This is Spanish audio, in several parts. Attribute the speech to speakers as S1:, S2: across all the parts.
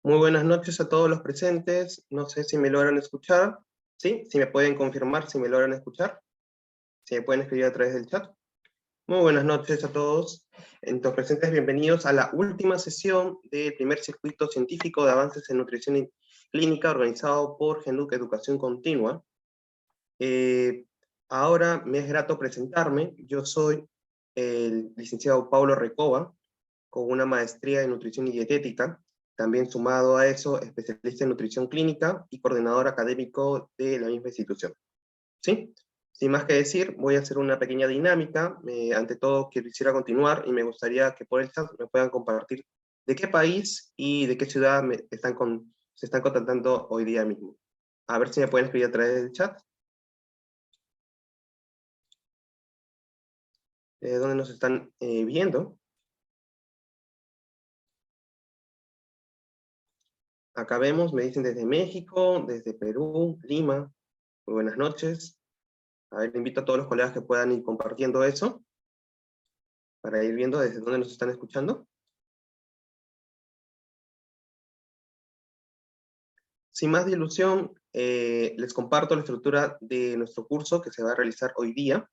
S1: Muy buenas noches a todos los presentes. No sé si me logran escuchar. ¿Sí? Si me pueden confirmar si me logran escuchar. Si me pueden escribir a través del chat. Muy buenas noches a todos. Entonces, presentes, bienvenidos a la última sesión del primer circuito científico de avances en nutrición clínica organizado por GENUC Educación Continua. Ahora me es grato presentarme. Yo soy el licenciado Paulo Recoba, con una maestría en nutrición y dietética. También sumado a eso, especialista en nutrición clínica y coordinador académico de la misma institución. ¿Sí? Sin más que decir, voy a hacer una pequeña dinámica. Ante todo, quisiera continuar y me gustaría que por el chat me puedan compartir de qué país y de qué ciudad se están contactando hoy día mismo. A ver si me pueden escribir a través del chat. ¿Dónde nos están viendo? Acá vemos, me dicen desde México, desde Perú, Lima. Muy buenas noches. A ver, invito a todos los colegas que puedan ir compartiendo eso, para ir viendo desde dónde nos están escuchando. Sin más dilución, les comparto la estructura de nuestro curso que se va a realizar hoy día.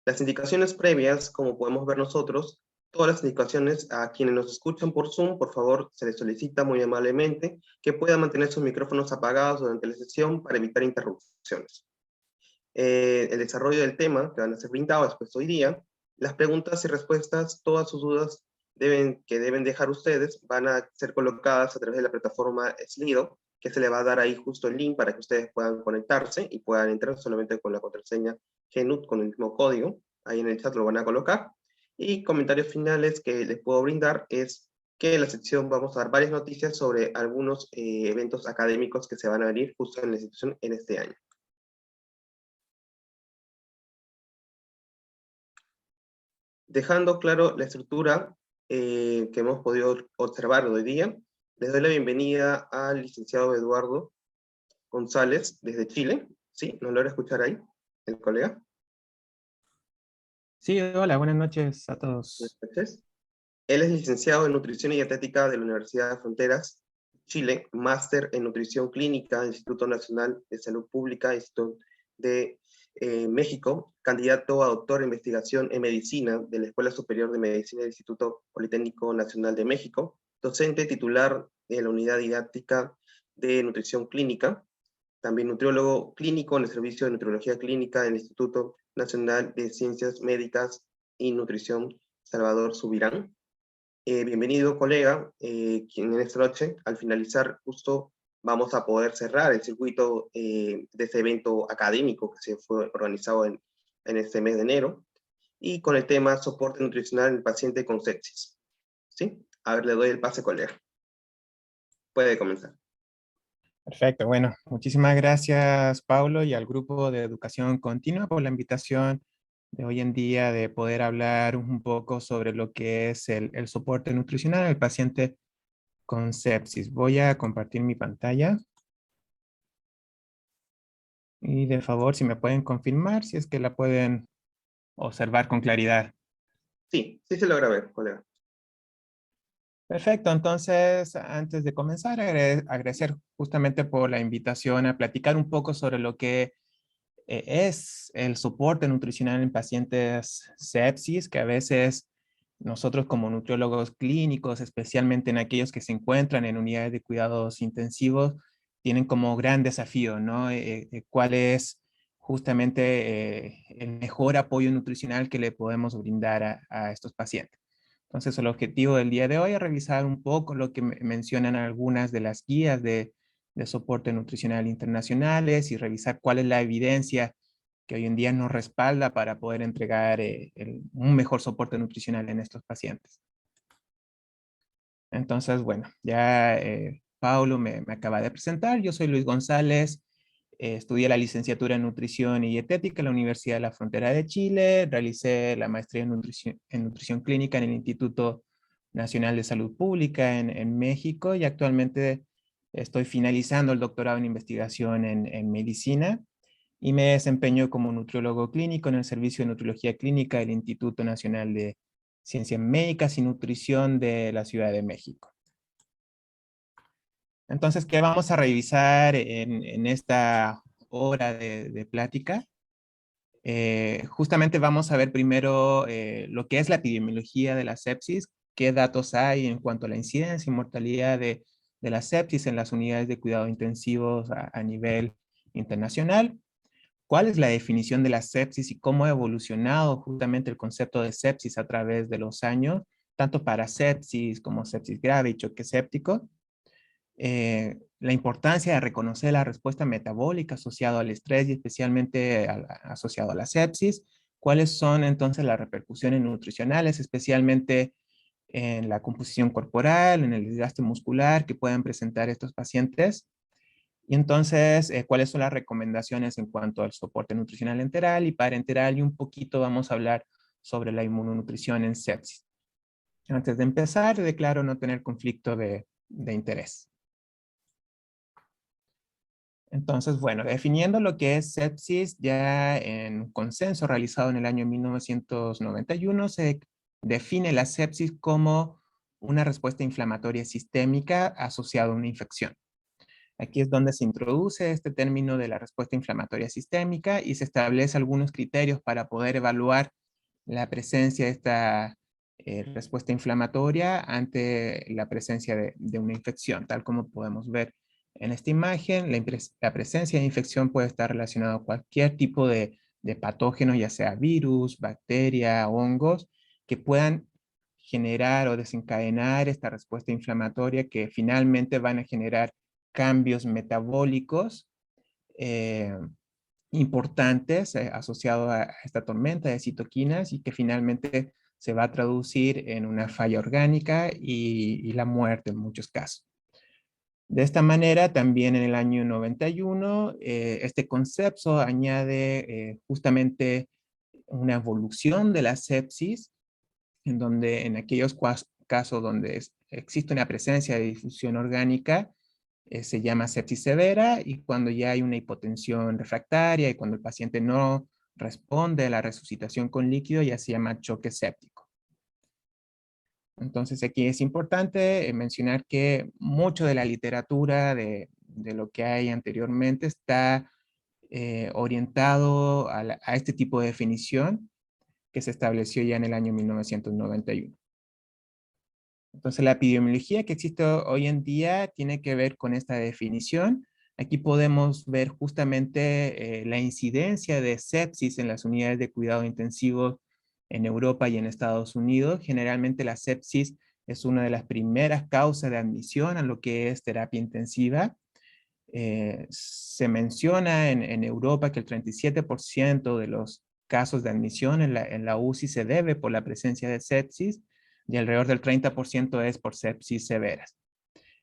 S1: Las indicaciones previas, como podemos ver nosotros, todas las indicaciones a quienes nos escuchan por Zoom, por favor, se les solicita muy amablemente que puedan mantener sus micrófonos apagados durante la sesión para evitar interrupciones. El desarrollo del tema que van a ser brindados después hoy día, las preguntas y respuestas, todas sus dudas que deben dejar ustedes van a ser colocadas a través de la plataforma Slido, que se le va a dar ahí justo el link para que ustedes puedan conectarse y puedan entrar solamente con la contraseña GNUT con el mismo código. Ahí en el chat lo van a colocar. Y comentarios finales que les puedo brindar es que en la sección vamos a dar varias noticias sobre algunos eventos académicos que se van a venir justo en la institución en este año. Dejando claro la estructura que hemos podido observar hoy día, les doy la bienvenida al licenciado Eduardo González desde Chile. ¿Sí? ¿Nos logra escuchar ahí, el colega?
S2: Sí, hola, buenas noches a todos.
S1: Buenas noches. Él es licenciado en Nutrición y Dietética de la Universidad de Fronteras, Chile, máster en Nutrición Clínica, Instituto Nacional de Salud Pública, Instituto de México, candidato a doctor en investigación en medicina de la Escuela Superior de Medicina del Instituto Politécnico Nacional de México, docente titular de la Unidad Didáctica de Nutrición Clínica, también nutriólogo clínico en el Servicio de Nutriología Clínica del Instituto Nacional de Ciencias Médicas y Nutrición Salvador Subirán. Bienvenido, colega, quien en esta noche, al finalizar, justo vamos a poder cerrar el circuito de este evento académico que se fue organizado en este mes de enero, y con el tema soporte nutricional en el paciente con sepsis. ¿Sí? A ver, le doy el pase, colega. Puede comenzar.
S2: Perfecto, bueno, muchísimas gracias, Paulo, y al grupo de Educación Continua por la invitación de hoy en día de poder hablar un poco sobre lo que es el soporte nutricional al paciente con sepsis. Voy a compartir mi pantalla. Y de favor, si me pueden confirmar, si es que la pueden observar con claridad.
S1: Sí, sí se logra ver, colega.
S2: Perfecto, entonces antes de comenzar, agradecer justamente por la invitación a platicar un poco sobre lo que es el soporte nutricional en pacientes sepsis, que a veces nosotros como nutriólogos clínicos, especialmente en aquellos que se encuentran en unidades de cuidados intensivos, tienen como gran desafío, ¿no? ¿Cuál es justamente el mejor apoyo nutricional que le podemos brindar a estos pacientes? Entonces, el objetivo del día de hoy es revisar un poco lo que mencionan algunas de las guías de soporte nutricional internacionales y revisar cuál es la evidencia que hoy en día nos respalda para poder entregar un mejor soporte nutricional en estos pacientes. Entonces, bueno, ya Paulo me acaba de presentar. Yo soy Luis González, estudié la licenciatura en Nutrición y Dietética en la Universidad de la Frontera de Chile, realicé la maestría en Nutrición Clínica en el Instituto Nacional de Salud Pública en México y actualmente estoy finalizando el doctorado en investigación en medicina y me desempeño como nutriólogo clínico en el Servicio de Nutriología Clínica del Instituto Nacional de Ciencias Médicas y Nutrición de la Ciudad de México. Entonces, ¿qué vamos a revisar en esta hora de plática? Justamente vamos a ver primero lo que es la epidemiología de la sepsis, qué datos hay en cuanto a la incidencia y mortalidad de la sepsis en las unidades de cuidado intensivos a nivel internacional. ¿Cuál es la definición de la sepsis y cómo ha evolucionado justamente el concepto de sepsis a través de los años, tanto para sepsis como sepsis grave y choque séptico? La importancia de reconocer la respuesta metabólica asociada al estrés y especialmente asociado a la sepsis. ¿Cuáles son entonces las repercusiones nutricionales, especialmente en la composición corporal, en el desgaste muscular que pueden presentar estos pacientes? Y entonces, ¿cuáles son las recomendaciones en cuanto al soporte nutricional enteral y parenteral? Y un poquito vamos a hablar sobre la inmunonutrición en sepsis. Antes de empezar, declaro no tener conflicto de interés. Entonces, bueno, definiendo lo que es sepsis, ya en un consenso realizado en el año 1991, se define la sepsis como una respuesta inflamatoria sistémica asociada a una infección. Aquí es donde se introduce este término de la respuesta inflamatoria sistémica y se establece algunos criterios para poder evaluar la presencia de esta respuesta inflamatoria ante la presencia de una infección, tal como podemos ver en esta imagen. La presencia de infección puede estar relacionada a cualquier tipo de patógeno, ya sea virus, bacteria, hongos, que puedan generar o desencadenar esta respuesta inflamatoria que finalmente van a generar cambios metabólicos importantes asociados a esta tormenta de citoquinas y que finalmente se va a traducir en una falla orgánica y la muerte en muchos casos. De esta manera, también en el año 91, este concepto añade justamente una evolución de la sepsis, en donde en aquellos casos donde existe una presencia de difusión orgánica, se llama sepsis severa, y cuando ya hay una hipotensión refractaria y cuando el paciente no responde a la resucitación con líquido, ya se llama choque séptico. Entonces aquí es importante mencionar que mucho de la literatura de lo que hay anteriormente está orientado a este tipo de definición que se estableció ya en el año 1991. Entonces, la epidemiología que existe hoy en día tiene que ver con esta definición. Aquí podemos ver justamente la incidencia de sepsis en las unidades de cuidado intensivo en Europa y en Estados Unidos. Generalmente la sepsis es una de las primeras causas de admisión a lo que es terapia intensiva. Se menciona en Europa que el 37% de los casos de admisión en la UCI se debe por la presencia de sepsis y alrededor del 30% es por sepsis severas.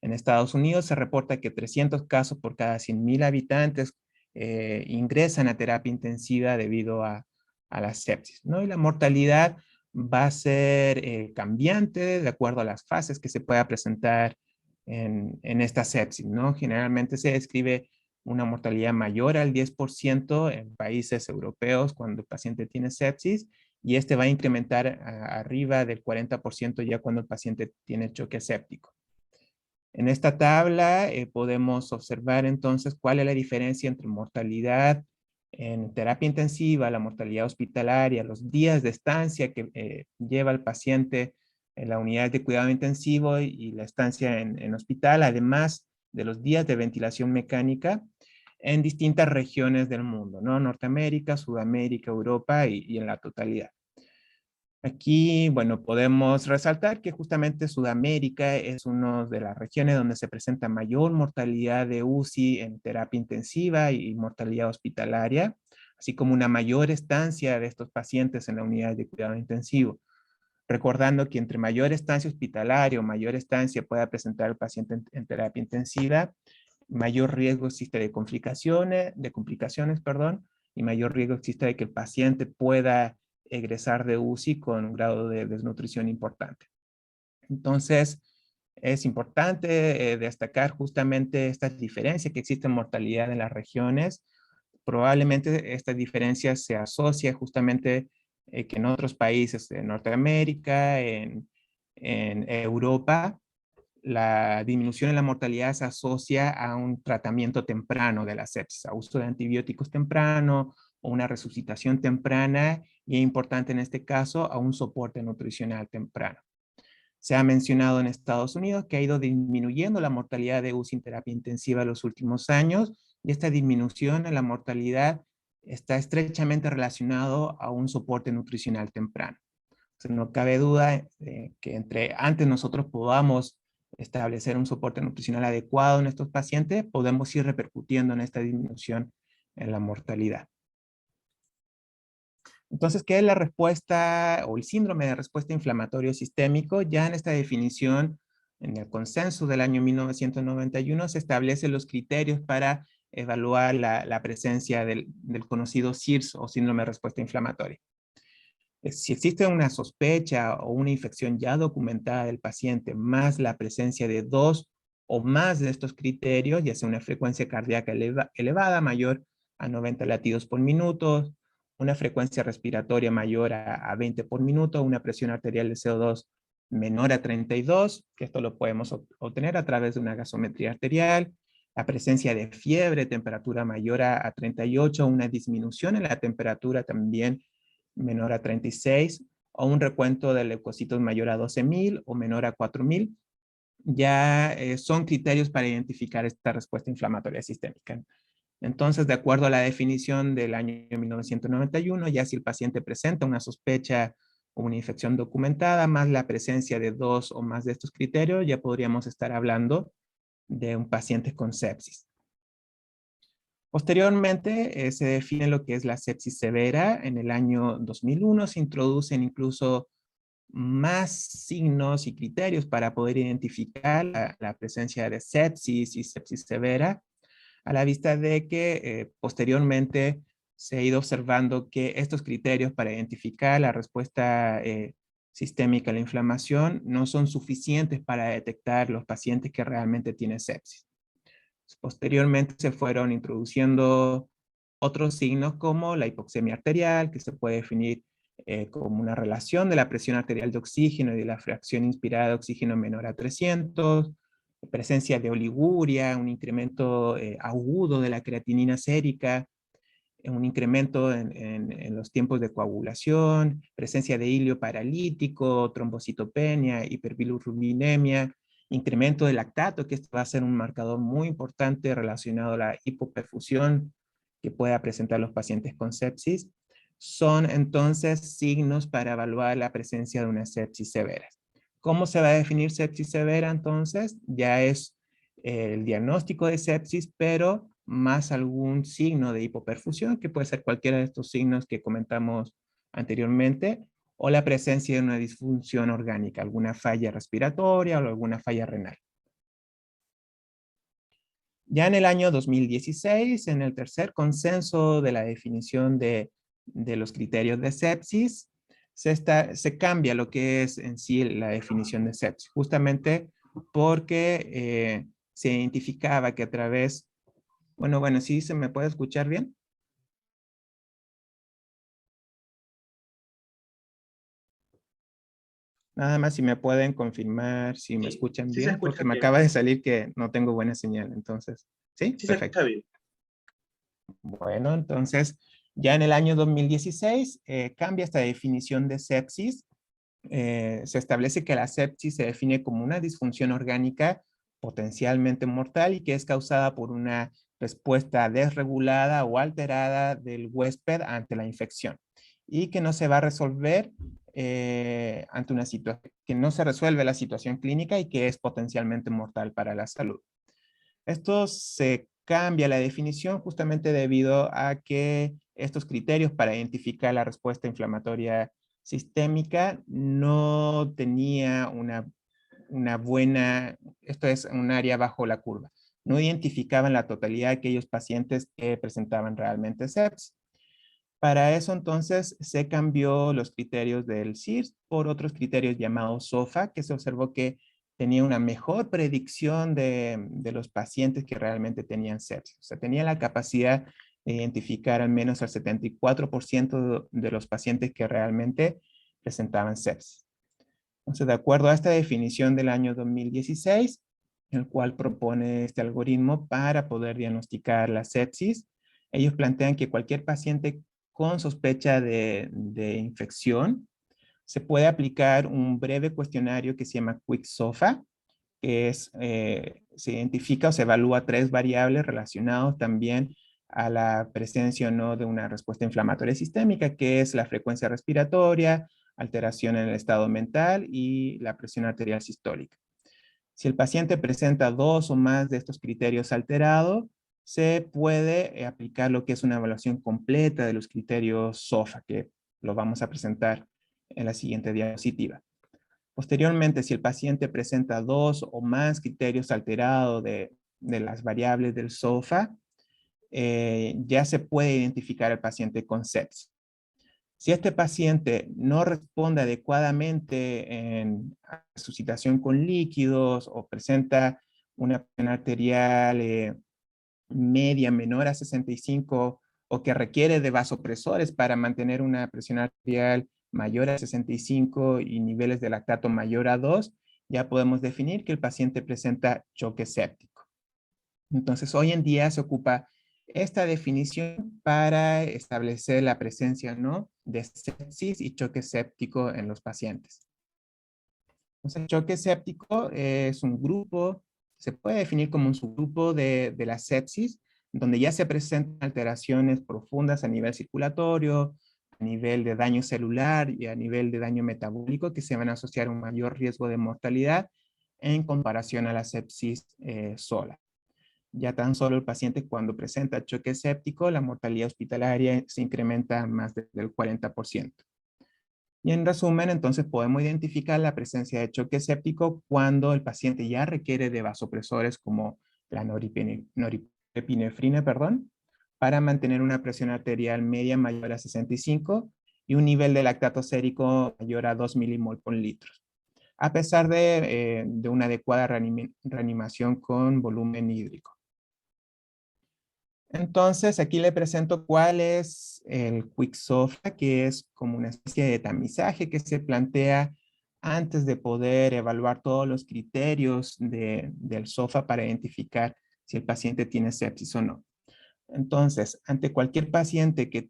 S2: En Estados Unidos se reporta que 300 casos por cada 100.000 habitantes ingresan a terapia intensiva debido a la sepsis, ¿no? Y la mortalidad va a ser cambiante de acuerdo a las fases que se pueda presentar en esta sepsis, ¿no? Generalmente se describe una mortalidad mayor al 10% en países europeos cuando el paciente tiene sepsis, y este va a incrementar arriba del 40% ya cuando el paciente tiene choque séptico. En esta tabla podemos observar entonces cuál es la diferencia entre mortalidad en terapia intensiva, la mortalidad hospitalaria, los días de estancia que lleva el paciente en la unidad de cuidado intensivo y la estancia en hospital, además de los días de ventilación mecánica en distintas regiones del mundo, ¿no? Norteamérica, Sudamérica, Europa y en la totalidad. Aquí, bueno, podemos resaltar que justamente Sudamérica es una de las regiones donde se presenta mayor mortalidad de UCI en terapia intensiva y mortalidad hospitalaria. así como una mayor estancia de estos pacientes en la unidad de cuidado intensivo. Recordando que entre mayor estancia hospitalaria o mayor estancia pueda presentar el paciente en terapia intensiva, mayor riesgo existe de complicaciones, perdón, y mayor riesgo existe de que el paciente pueda egresar de UCI con un grado de desnutrición importante. Entonces, es importante destacar justamente estas diferencias que existen en mortalidad en las regiones. Probablemente esta diferencia se asocia justamente que en otros países de Norteamérica, en Europa, la disminución en la mortalidad se asocia a un tratamiento temprano de la sepsis, a uso de antibióticos temprano o una resucitación temprana, y es importante en este caso a un soporte nutricional temprano. Se ha mencionado en Estados Unidos que ha ido disminuyendo la mortalidad de UCI en terapia intensiva en los últimos años, y esta disminución en la mortalidad está estrechamente relacionado a un soporte nutricional temprano. No cabe duda que entre antes nosotros podamos establecer un soporte nutricional adecuado en estos pacientes, podemos ir repercutiendo en esta disminución en la mortalidad. Entonces, ¿qué es la respuesta o el síndrome de respuesta inflamatorio sistémico? Ya en esta definición, en el consenso del año 1991, se establecen los criterios para evaluar la presencia del conocido SIRS o síndrome de respuesta inflamatoria. Si existe una sospecha o una infección ya documentada del paciente, más la presencia de 2 o más de estos criterios, ya sea una frecuencia cardíaca elevada, mayor a 90 latidos por minuto, una frecuencia respiratoria mayor a 20 por minuto, una presión arterial de CO2 menor a 32, que esto lo podemos obtener a través de una gasometría arterial, la presencia de fiebre, temperatura mayor a 38, una disminución en la temperatura también menor a 36, o un recuento de leucocitos mayor a 12.000 o menor a 4.000, ya son criterios para identificar esta respuesta inflamatoria sistémica. Entonces, de acuerdo a la definición del año 1991, ya si el paciente presenta una sospecha o una infección documentada, más la presencia de 2 o más de estos criterios, ya podríamos estar hablando de un paciente con sepsis. Posteriormente, se define lo que es la sepsis severa. En el año 2001 se introducen incluso más signos y criterios para poder identificar la presencia de sepsis y sepsis severa, a la vista de que posteriormente se ha ido observando que estos criterios para identificar la respuesta sistémica a la inflamación no son suficientes para detectar los pacientes que realmente tienen sepsis. Posteriormente se fueron introduciendo otros signos como la hipoxemia arterial, que se puede definir como una relación de la presión arterial de oxígeno y de la fracción inspirada de oxígeno menor a 300, presencia de oliguria, un incremento agudo de la creatinina sérica, un incremento en los tiempos de coagulación, presencia de hilio paralítico, trombocitopenia, hiperbilirrubinemia, incremento de lactato, que esto va a ser un marcador muy importante relacionado a la hipoperfusión que pueda presentar los pacientes con sepsis. Son entonces signos para evaluar la presencia de una sepsis severa. ¿Cómo se va a definir sepsis severa entonces? Ya es el diagnóstico de sepsis, pero más algún signo de hipoperfusión, que puede ser cualquiera de estos signos que comentamos anteriormente, o la presencia de una disfunción orgánica, alguna falla respiratoria o alguna falla renal. Ya en el año 2016, en el tercer consenso de la definición de los criterios de sepsis, se cambia lo que es en sí la definición de sepsis, justamente porque se identificaba que a través... Bueno, ¿sí se me puede escuchar bien? Nada más si me pueden confirmar si me escuchan
S1: Sí se
S2: bien,
S1: escucha
S2: porque me
S1: bien.
S2: acaba de salir que no tengo buena señal, entonces, ¿sí?
S1: Sí se
S2: Perfecto.
S1: escucha bien.
S2: Bueno, entonces, ya en el año 2016 cambia esta definición de sepsis. Se establece que la sepsis se define como una disfunción orgánica potencialmente mortal y que es causada por una respuesta desregulada o alterada del huésped ante la infección y que no se va a resolver ante una situación, que no se resuelve la situación clínica y que es potencialmente mortal para la salud. Esto se cambia la definición justamente debido a que estos criterios para identificar la respuesta inflamatoria sistémica no tenía una buena, esto es un área bajo la curva. No identificaban la totalidad de aquellos pacientes que presentaban realmente sepsis. Para eso entonces se cambió los criterios del CIRS por otros criterios llamados SOFA, que se observó que tenía una mejor predicción de los pacientes que realmente tenían sepsis. O sea, tenía la capacidad de identificar al menos al 74% de los pacientes que realmente presentaban sepsis. Entonces, de acuerdo a esta definición del año 2016, el cual propone este algoritmo para poder diagnosticar la sepsis, ellos plantean que cualquier paciente con sospecha de infección se puede aplicar un breve cuestionario que se llama Quick SOFA, que se identifica o se evalúa 3 variables relacionadas también a la presencia o no de una respuesta inflamatoria sistémica, que es la frecuencia respiratoria, alteración en el estado mental y la presión arterial sistólica. Si el paciente presenta 2 o más de estos criterios alterados, se puede aplicar lo que es una evaluación completa de los criterios SOFA, que lo vamos a presentar en la siguiente diapositiva. Posteriormente, si el paciente presenta 2 o más criterios alterados de las variables del SOFA, ya se puede identificar al paciente con sepsis. Si este paciente no responde adecuadamente a su situación con líquidos o presenta una presión arterial media menor a 65 o que requiere de vasopresores para mantener una presión arterial mayor a 65 y niveles de lactato mayor a 2, ya podemos definir que el paciente presenta choque séptico. Entonces, hoy en día se ocupa esta definición para establecer la presencia o no de sepsis y choque séptico en los pacientes. Entonces, choque séptico es un grupo, se puede definir como un subgrupo de la sepsis, donde ya se presentan alteraciones profundas a nivel circulatorio, a nivel de daño celular y a nivel de daño metabólico que se van a asociar a un mayor riesgo de mortalidad en comparación a la sepsis sola. Ya tan solo el paciente cuando presenta choque séptico, la mortalidad hospitalaria se incrementa más del 40%. Y en resumen, entonces podemos identificar la presencia de choque séptico cuando el paciente ya requiere de vasopresores como la norepinefrina, para mantener una presión arterial media mayor a 65 y un nivel de lactato sérico mayor a 2 milimol por litro, a pesar de una adecuada reanimación con volumen hídrico. Entonces, aquí le presento cuál es el Quick SOFA, que es como una especie de tamizaje que se plantea antes de poder evaluar todos los criterios del SOFA para identificar si el paciente tiene sepsis o no. Entonces, ante cualquier paciente que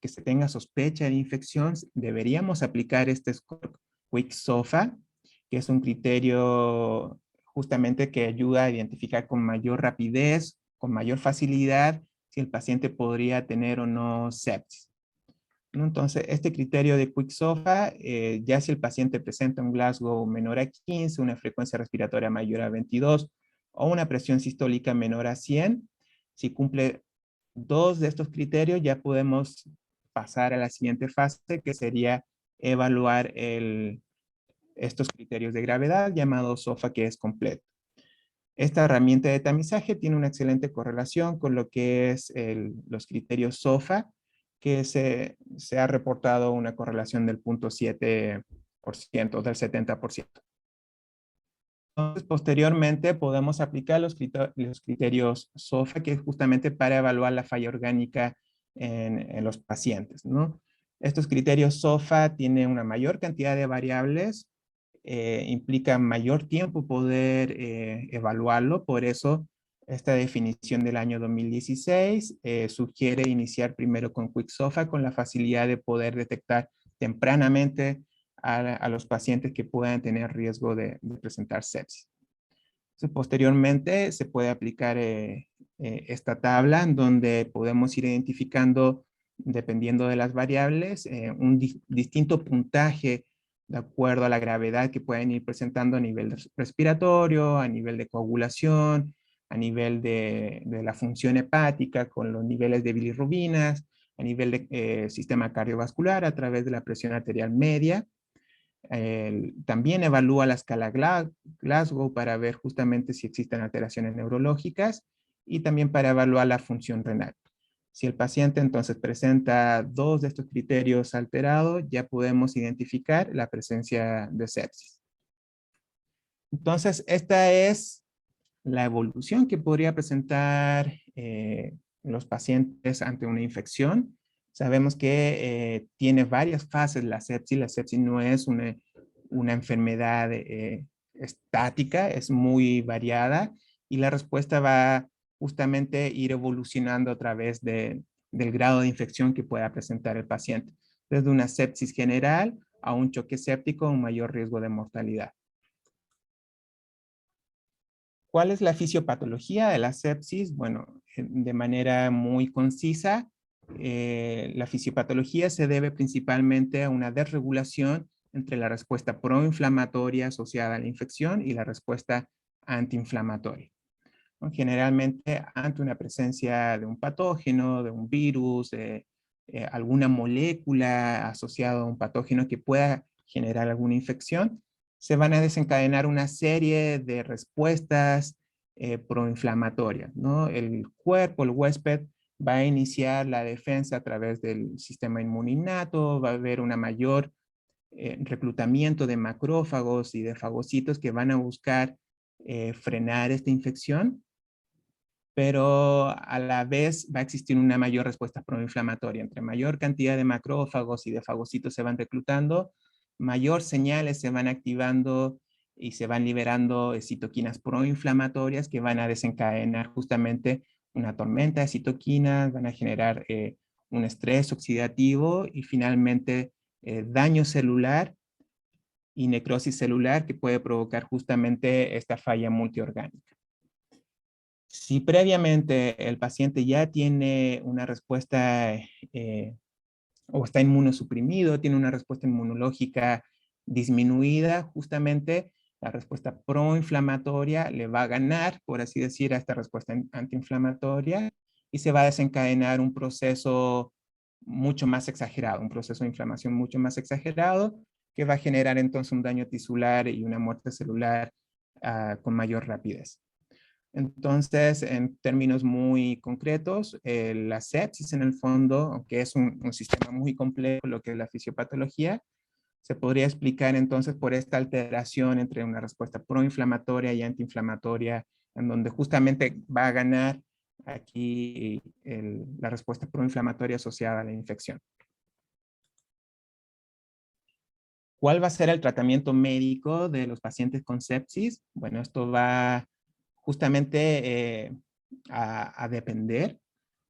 S2: se tenga sospecha de infección, deberíamos aplicar este score Quick SOFA, que es un criterio justamente que ayuda a identificar con mayor rapidez, con mayor facilidad, si el paciente podría tener o no sepsis. Entonces, este criterio de Quick SOFA, ya si el paciente presenta un Glasgow menor a 15, una frecuencia respiratoria mayor a 22 o una presión sistólica menor a 100, si cumple 2 de estos criterios, ya podemos pasar a la siguiente fase, que sería evaluar estos criterios de gravedad, llamado SOFA, que es completo. Esta herramienta de tamizaje tiene una excelente correlación con lo que es los criterios SOFA, que se ha reportado una correlación del 0.7%, del 70%. Entonces, posteriormente podemos aplicar los criterios SOFA, que es justamente para evaluar la falla orgánica en los pacientes, ¿no? Estos criterios SOFA tienen una mayor cantidad de variables, implica mayor tiempo poder evaluarlo, por eso esta definición del año 2016 sugiere iniciar primero con Quick SOFA con la facilidad de poder detectar tempranamente a los pacientes que puedan tener riesgo de presentar sepsis. Entonces, posteriormente se puede aplicar esta tabla en donde podemos ir identificando, dependiendo de las variables, un distinto puntaje de acuerdo a la gravedad que pueden ir presentando a nivel respiratorio, a nivel de coagulación, a nivel de la función hepática con los niveles de bilirrubinas, a nivel de sistema cardiovascular a través de la presión arterial media. También evalúa la escala Glasgow para ver justamente si existen alteraciones neurológicas y también para evaluar la función renal. Si el paciente entonces presenta 2 de estos criterios alterados, ya podemos identificar la presencia de sepsis. Entonces, esta es la evolución que podría presentar los pacientes ante una infección. Sabemos que tiene varias fases la sepsis. La sepsis no es una enfermedad estática, es muy variada y la respuesta va justamente a ir evolucionando a través del grado de infección que pueda presentar el paciente, desde una sepsis general a un choque séptico, un mayor riesgo de mortalidad. ¿Cuál es la fisiopatología de la sepsis? Bueno, de manera muy concisa, la fisiopatología se debe principalmente a una desregulación entre la respuesta proinflamatoria asociada a la infección y la respuesta antiinflamatoria. Generalmente, ante una presencia de un patógeno, de un virus, de alguna molécula asociada a un patógeno que pueda generar alguna infección, se van a desencadenar una serie de respuestas proinflamatorias, ¿no? El cuerpo, el huésped, va a iniciar la defensa a través del sistema inmune innato, va a haber una mayor reclutamiento de macrófagos y de fagocitos que van a buscar frenar esta infección, pero a la vez va a existir una mayor respuesta proinflamatoria. Entre mayor cantidad de macrófagos y de fagocitos se van reclutando, mayor señales se van activando y se van liberando citoquinas proinflamatorias que van a desencadenar justamente una tormenta de citoquinas, van a generar un estrés oxidativo y finalmente daño celular y necrosis celular que puede provocar justamente esta falla multiorgánica. Si previamente el paciente ya tiene una respuesta o está inmunosuprimido, tiene una respuesta inmunológica disminuida, justamente la respuesta proinflamatoria le va a ganar, por así decir, a esta respuesta antiinflamatoria y se va a desencadenar un proceso mucho más exagerado, un proceso de inflamación mucho más exagerado que va a generar entonces un daño tisular y una muerte celular con mayor rapidez. Entonces, en términos muy concretos, la sepsis en el fondo, aunque es un sistema muy complejo, lo que es la fisiopatología, se podría explicar entonces por esta alteración entre una respuesta proinflamatoria y antiinflamatoria, en donde justamente va a ganar aquí la respuesta proinflamatoria asociada a la infección. ¿Cuál va a ser el tratamiento médico de los pacientes con sepsis? Bueno, esto va justamente a depender.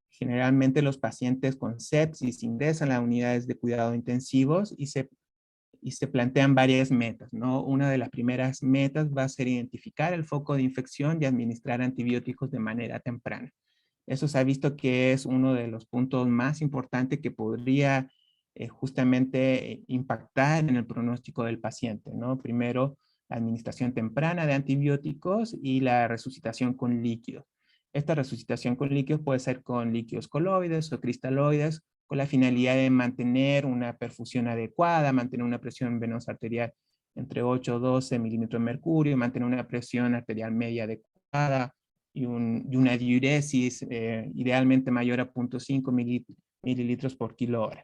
S2: Generalmente los pacientes con sepsis ingresan a las unidades de cuidado intensivos y se plantean varias metas, ¿no? Una de las primeras metas va a ser identificar el foco de infección y administrar antibióticos de manera temprana. Eso se ha visto que es uno de los puntos más importantes que podría justamente impactar en el pronóstico del paciente, ¿no? Primero, la administración temprana de antibióticos y la resucitación con líquidos. Esta resucitación con líquidos puede ser con líquidos coloides o cristaloides, con la finalidad de mantener una perfusión adecuada, mantener una presión venosa arterial entre 8 o 12 milímetros de mercurio, mantener una presión arterial media adecuada y una diuresis idealmente mayor a 0.5 mililitros por kilo hora.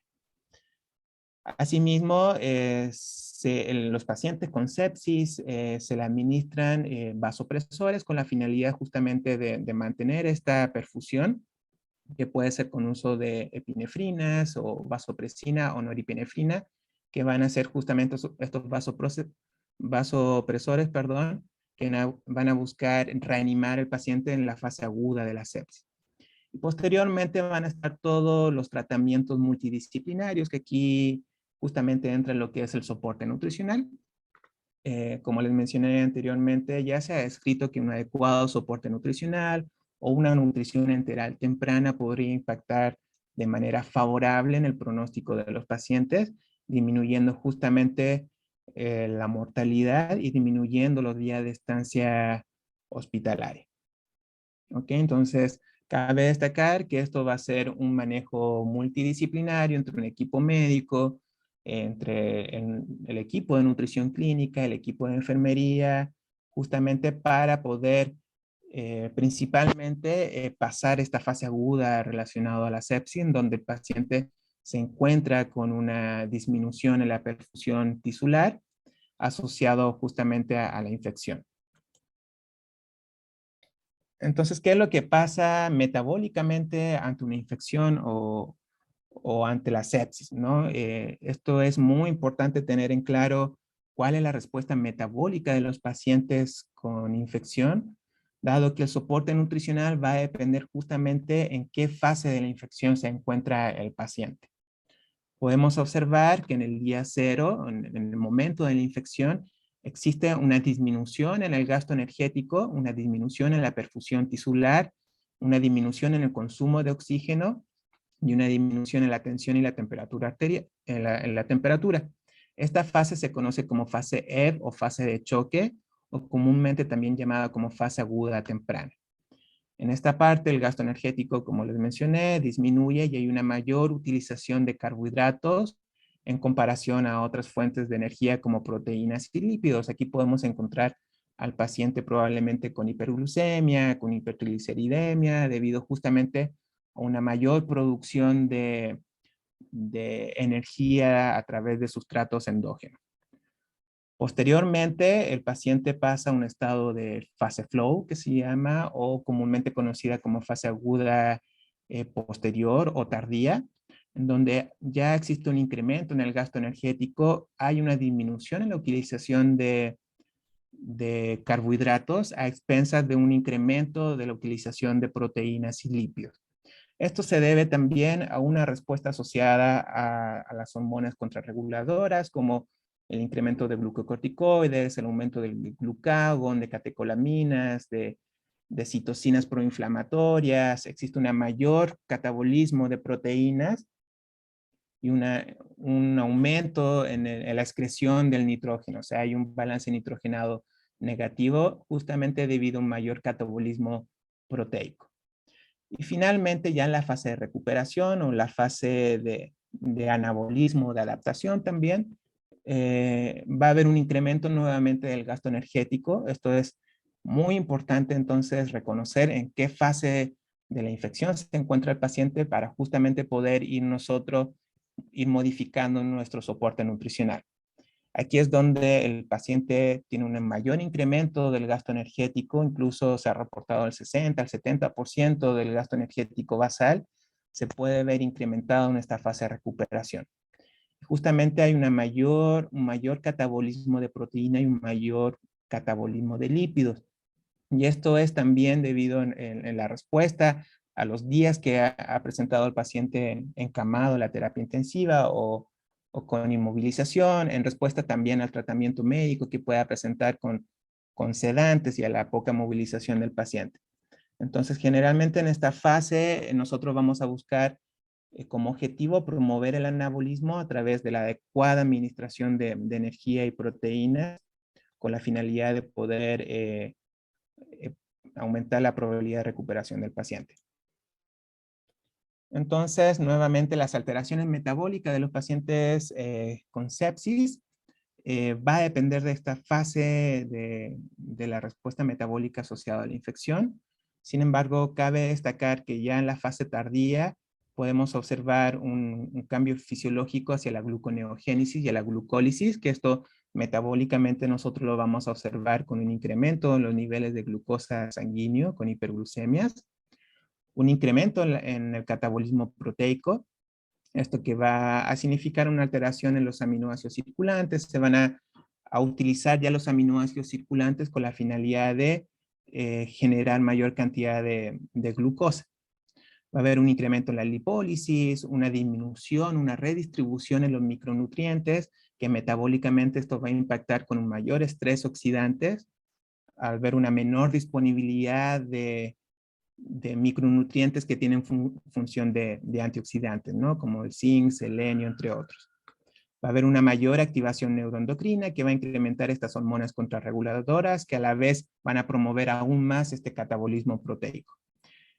S2: Asimismo, los pacientes con sepsis se le administran vasopresores con la finalidad justamente de mantener esta perfusión, que puede ser con uso de epinefrinas o vasopresina o noripinefrina, que van a ser justamente estos vasopresores, perdón, que van a buscar reanimar al paciente en la fase aguda de la sepsis. Y posteriormente van a estar todos los tratamientos multidisciplinarios, que aquí justamente entra en lo que es el soporte nutricional. Como les mencioné anteriormente, ya se ha descrito que un adecuado soporte nutricional o una nutrición enteral temprana podría impactar de manera favorable en el pronóstico de los pacientes, disminuyendo justamente la mortalidad y disminuyendo los días de estancia hospitalaria. ¿Ok? Entonces, Cabe destacar que esto va a ser un manejo multidisciplinario entre un equipo médico, entre el equipo de nutrición clínica, el equipo de enfermería, justamente para poder principalmente pasar esta fase aguda relacionada a la sepsis, en donde el paciente se encuentra con una disminución en la perfusión tisular asociado justamente a la infección. Entonces, ¿qué es lo que pasa metabólicamente ante una infección o ante la sepsis, ¿no? Esto es muy importante tener en claro cuál es la respuesta metabólica de los pacientes con infección, dado que el soporte nutricional va a depender justamente en qué fase de la infección se encuentra el paciente. Podemos observar que en el día cero, en el momento de la infección, existe una disminución en el gasto energético, una disminución en la perfusión tisular, una disminución en el consumo de oxígeno y una disminución en la tensión y la temperatura arterial, en la temperatura. Esta fase se conoce como fase EB o fase de choque, o comúnmente también llamada como fase aguda temprana. En esta parte, el gasto energético, como les mencioné, disminuye y hay una mayor utilización de carbohidratos en comparación a otras fuentes de energía como proteínas y lípidos. Aquí podemos encontrar al paciente probablemente con hiperglucemia, con hipertrigliceridemia, debido justamente a una mayor producción de energía a través de sustratos endógenos. Posteriormente, el paciente pasa a un estado de fase flow, que se llama, o comúnmente conocida como fase aguda posterior o tardía, en donde ya existe un incremento en el gasto energético, hay una disminución en la utilización de carbohidratos a expensas de un incremento de la utilización de proteínas y lípidos. Esto se debe también a una respuesta asociada a las hormonas contrarreguladoras, como el incremento de glucocorticoides, el aumento del glucagón, de catecolaminas, de citocinas proinflamatorias. Existe un mayor catabolismo de proteínas y un aumento en la excreción del nitrógeno. O sea, hay un balance nitrogenado negativo justamente debido a un mayor catabolismo proteico. Y finalmente, ya en la fase de recuperación o la fase de anabolismo, de adaptación también, va a haber un incremento nuevamente del gasto energético. Esto es muy importante entonces reconocer en qué fase de la infección se encuentra el paciente para justamente poder ir nosotros, ir modificando nuestro soporte nutricional. Aquí es donde el paciente tiene un mayor incremento del gasto energético, incluso se ha reportado el 60 al 70% del gasto energético basal, se puede ver incrementado en esta fase de recuperación. Justamente hay un mayor catabolismo de proteína y un mayor catabolismo de lípidos. Y esto es también debido en la respuesta a los días que ha presentado el paciente encamado a la terapia intensiva o con inmovilización, en respuesta también al tratamiento médico que pueda presentar con sedantes y a la poca movilización del paciente. Entonces, generalmente en esta fase nosotros vamos a buscar como objetivo promover el anabolismo a través de la adecuada administración de energía y proteínas con la finalidad de poder eh, aumentar la probabilidad de recuperación del paciente. Entonces, nuevamente, las alteraciones metabólicas de los pacientes con sepsis va a depender de esta fase de la respuesta metabólica asociada a la infección. Sin embargo, cabe destacar que ya en la fase tardía podemos observar un cambio fisiológico hacia la gluconeogénesis y a la glucólisis, que esto metabólicamente nosotros lo vamos a observar con un incremento en los niveles de glucosa sanguíneo con hiperglucemias, un incremento en el catabolismo proteico, esto que va a significar una alteración en los aminoácidos circulantes. Se van a utilizar ya los aminoácidos circulantes con la finalidad de generar mayor cantidad de glucosa. Va a haber un incremento en la lipólisis, una disminución, una redistribución en los micronutrientes, que metabólicamente esto va a impactar con un mayor estrés oxidante, al ver una menor disponibilidad de micronutrientes que tienen función de antioxidantes, ¿no? Como el zinc, selenio, entre otros. Va a haber una mayor activación neuroendocrina que va a incrementar estas hormonas contrarreguladoras que a la vez van a promover aún más este catabolismo proteico.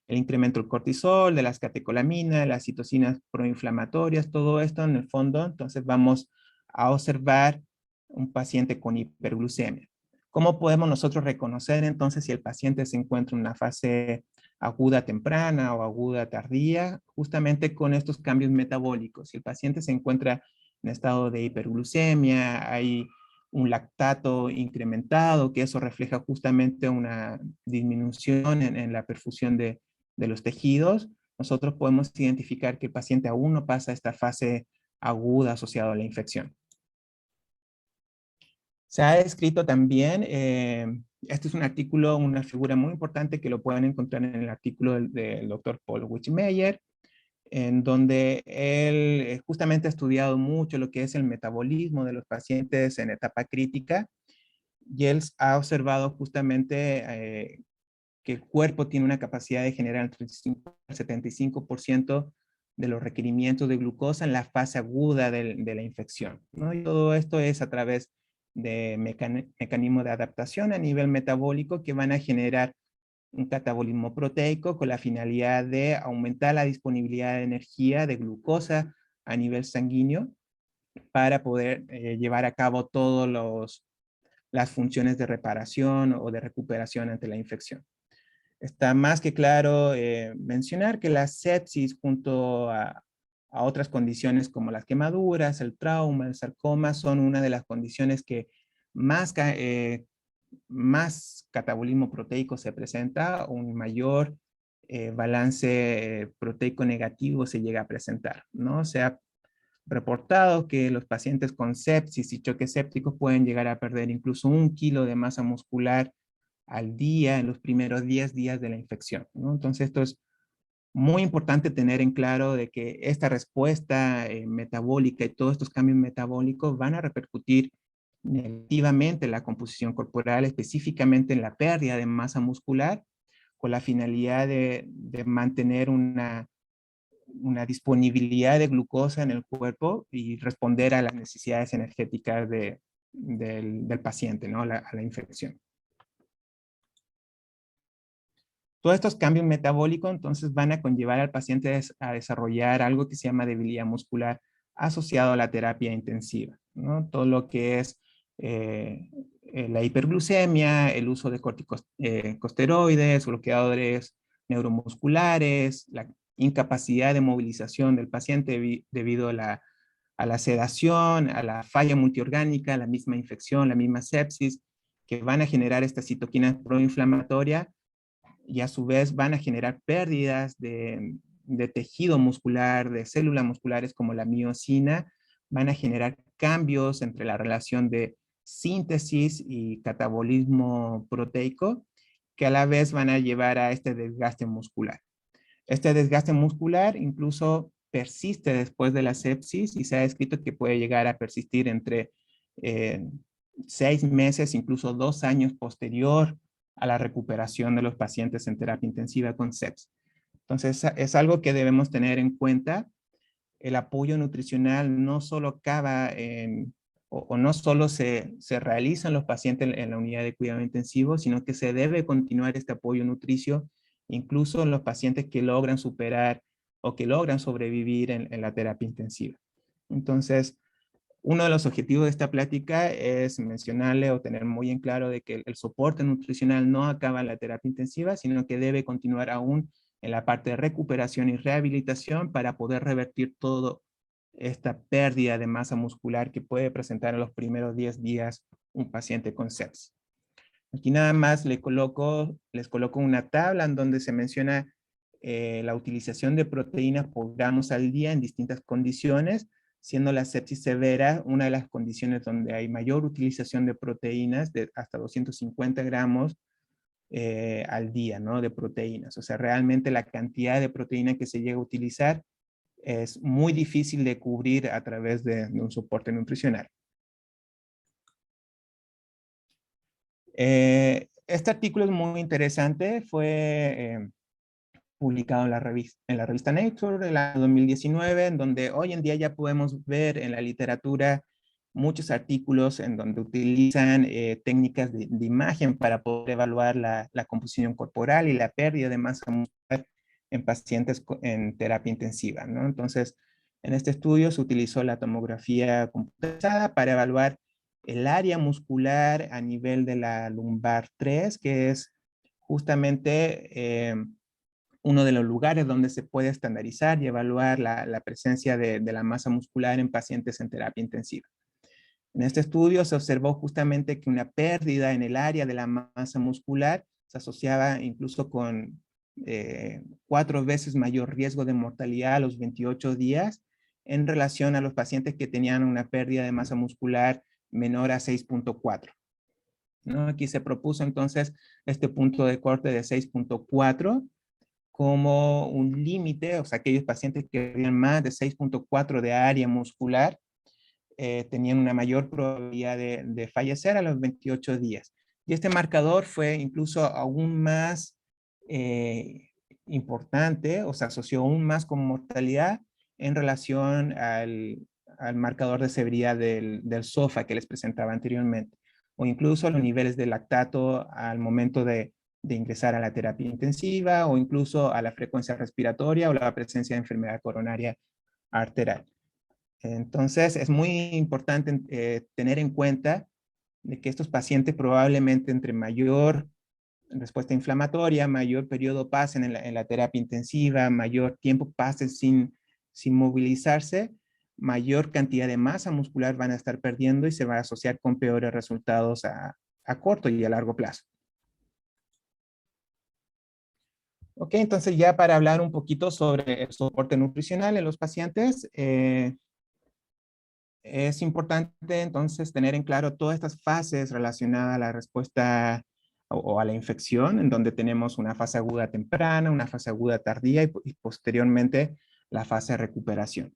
S2: el incremento del cortisol, de las catecolaminas, las citocinas proinflamatorias, todo esto en el fondo. Entonces vamos a observar un paciente con hiperglucemia. ¿Cómo podemos nosotros reconocer entonces si el paciente se encuentra en una fase aguda temprana o aguda tardía? Justamente con estos cambios metabólicos. Si el paciente se encuentra en estado de hiperglucemia, hay un lactato incrementado, que eso refleja justamente una disminución en la perfusión de los tejidos, nosotros podemos identificar que el paciente aún no pasa esta fase aguda asociada a la infección. Se ha escrito también, este es un artículo, una figura muy importante que lo pueden encontrar en el artículo del doctor Paul Wichmeyer, en donde él justamente ha estudiado mucho lo que es el metabolismo de los pacientes en etapa crítica, y él ha observado justamente que el cuerpo tiene una capacidad de generar el 35 al 75% de los requerimientos de glucosa en la fase aguda de la infección, ¿no? Y todo esto es a través de mecanismos de adaptación a nivel metabólico que van a generar un catabolismo proteico con la finalidad de aumentar la disponibilidad de energía de glucosa a nivel sanguíneo para poder llevar a cabo todas las funciones de reparación o de recuperación ante la infección. Está más que claro mencionar que la sepsis junto a otras condiciones como las quemaduras, el trauma, el sarcoma, son una de las condiciones que más catabolismo proteico se presenta, un mayor balance proteico negativo se llega a presentar, ¿no? Se ha reportado que los pacientes con sepsis y choques sépticos pueden llegar a perder incluso 1 kilo de masa muscular al día en los primeros 10 días de la infección, ¿no? Entonces esto es muy importante tener en claro de que esta respuesta metabólica y todos estos cambios metabólicos van a repercutir negativamente en la composición corporal, específicamente en la pérdida de masa muscular, con la finalidad de mantener una disponibilidad de glucosa en el cuerpo y responder a las necesidades energéticas del paciente, ¿no? A la infección. Todos estos cambios metabólicos entonces van a conllevar al paciente a desarrollar algo que se llama debilidad muscular asociado a la terapia intensiva, ¿no? Todo lo que es la hiperglucemia, el uso de corticosteroides, bloqueadores neuromusculares, la incapacidad de movilización del paciente debido a la sedación, a la falla multiorgánica, la misma infección, la misma sepsis, que van a generar esta citoquina proinflamatoria y a su vez van a generar pérdidas de tejido muscular, de células musculares como la miosina, van a generar cambios entre la relación de síntesis y catabolismo proteico, que a la vez van a llevar a este desgaste muscular. Este desgaste muscular incluso persiste después de la sepsis y se ha descrito que puede llegar a persistir entre 6 meses, incluso 2 años posterior a la recuperación de los pacientes en terapia intensiva con sepsis. Entonces, es algo que debemos tener en cuenta. El apoyo nutricional no solo acaba o no solo se realiza en los pacientes en la unidad de cuidado intensivo, sino que se debe continuar este apoyo nutricio incluso en los pacientes que logran superar o que logran sobrevivir en la terapia intensiva. Entonces, uno de los objetivos de esta plática es mencionarle o tener muy en claro de que el soporte nutricional no acaba en la terapia intensiva, sino que debe continuar aún en la parte de recuperación y rehabilitación para poder revertir toda esta pérdida de masa muscular que puede presentar en los primeros 10 días un paciente con sepsis. Aquí nada más les coloco una tabla en donde se menciona la utilización de proteínas por gramos al día en distintas condiciones, siendo la sepsis severa una de las condiciones donde hay mayor utilización de proteínas, de hasta 250 gramos al día, ¿no? De proteínas. O sea, realmente la cantidad de proteína que se llega a utilizar es muy difícil de cubrir a través de un soporte nutricional. Este artículo es muy interesante, fue publicado en la revista Nature en el año 2019, en donde hoy en día ya podemos ver en la literatura muchos artículos en donde utilizan técnicas de imagen para poder evaluar la composición corporal y la pérdida de masa muscular en pacientes en terapia intensiva, ¿no? Entonces, en este estudio se utilizó la tomografía computarizada para evaluar el área muscular a nivel de la lumbar 3, que es justamente uno de los lugares donde se puede estandarizar y evaluar la presencia de la masa muscular en pacientes en terapia intensiva. En este estudio se observó justamente que una pérdida en el área de la masa muscular se asociaba incluso con 4 veces mayor riesgo de mortalidad a los 28 días en relación a los pacientes que tenían una pérdida de masa muscular menor a 6.4. ¿No? Aquí se propuso entonces este punto de corte de 6.4 como un límite, o sea, aquellos pacientes que tenían más de 6.4 de área muscular tenían una mayor probabilidad de fallecer a los 28 días. Y este marcador fue incluso aún más importante, o se asoció aún más con mortalidad en relación al marcador de severidad del SOFA que les presentaba anteriormente, o incluso los niveles de lactato al momento de ingresar a la terapia intensiva, o incluso a la frecuencia respiratoria o la presencia de enfermedad coronaria arterial. Entonces, es muy importante tener en cuenta de que estos pacientes probablemente entre mayor respuesta inflamatoria, mayor periodo pasen en la terapia intensiva, mayor tiempo pasen sin movilizarse, mayor cantidad de masa muscular van a estar perdiendo y se va a asociar con peores resultados a corto y a largo plazo. Ok, entonces ya para hablar un poquito sobre el soporte nutricional en los pacientes, es importante entonces tener en claro todas estas fases relacionadas a la respuesta o a la infección, en donde tenemos una fase aguda temprana, una fase aguda tardía y posteriormente la fase de recuperación.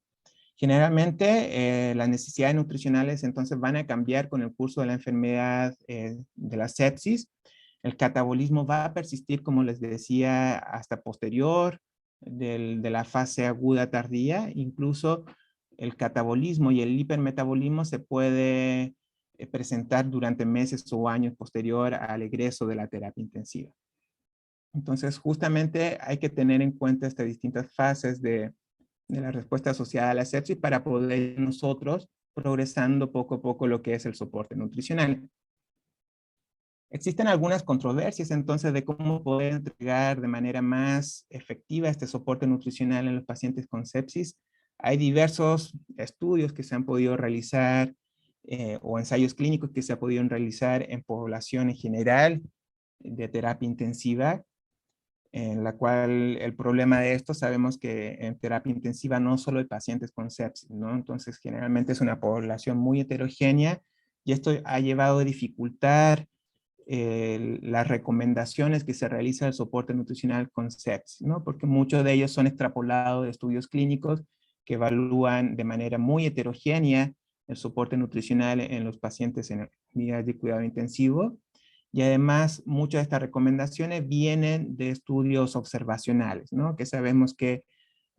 S2: Generalmente las necesidades nutricionales entonces van a cambiar con el curso de la enfermedad de la sepsis. El catabolismo va a persistir, como les decía, hasta posterior de la fase aguda tardía. Incluso el catabolismo y el hipermetabolismo se puede presentar durante meses o años posterior al egreso de la terapia intensiva. Entonces, justamente hay que tener en cuenta estas distintas fases de la respuesta asociada a la sepsis para poder nosotros progresando poco a poco lo que es el soporte nutricional. Existen algunas controversias entonces de cómo poder entregar de manera más efectiva este soporte nutricional en los pacientes con sepsis. Hay diversos estudios que se han podido realizar o ensayos clínicos que se han podido realizar en población en general de terapia intensiva, en la cual el problema de esto sabemos que en terapia intensiva no solo hay pacientes con sepsis, ¿no? Entonces generalmente es una población muy heterogénea y esto ha llevado a dificultar las recomendaciones que se realiza el soporte nutricional con sepsis, ¿no? Porque muchos de ellos son extrapolados de estudios clínicos que evalúan de manera muy heterogénea el soporte nutricional en los pacientes en unidades de cuidado intensivo. Y además, muchas de estas recomendaciones vienen de estudios observacionales, ¿no? Que sabemos que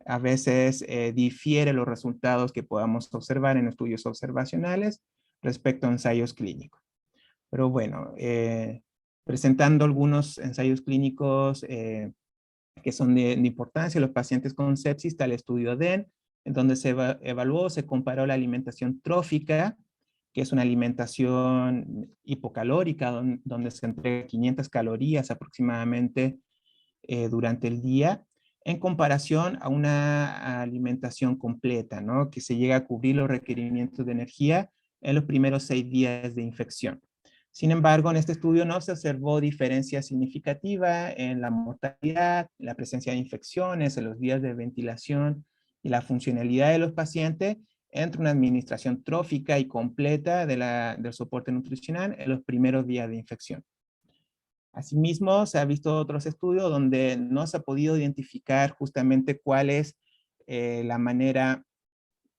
S2: a veces difiere los resultados que podamos observar en estudios observacionales respecto a ensayos clínicos. Pero bueno, presentando algunos ensayos clínicos que son de importancia, los pacientes con sepsis, está el estudio DEN, en donde se evaluó, se comparó la alimentación trófica, que es una alimentación hipocalórica, donde se entrega 500 calorías aproximadamente durante el día, en comparación a una alimentación completa, ¿no? Que se llega a cubrir los requerimientos de energía en los primeros 6 días de infección. Sin embargo, en este estudio no se observó diferencia significativa en la mortalidad, la presencia de infecciones, en los días de ventilación y la funcionalidad de los pacientes entre una administración trófica y completa del soporte nutricional en los primeros días de infección. Asimismo, se ha visto otros estudios donde no se ha podido identificar justamente cuál es la manera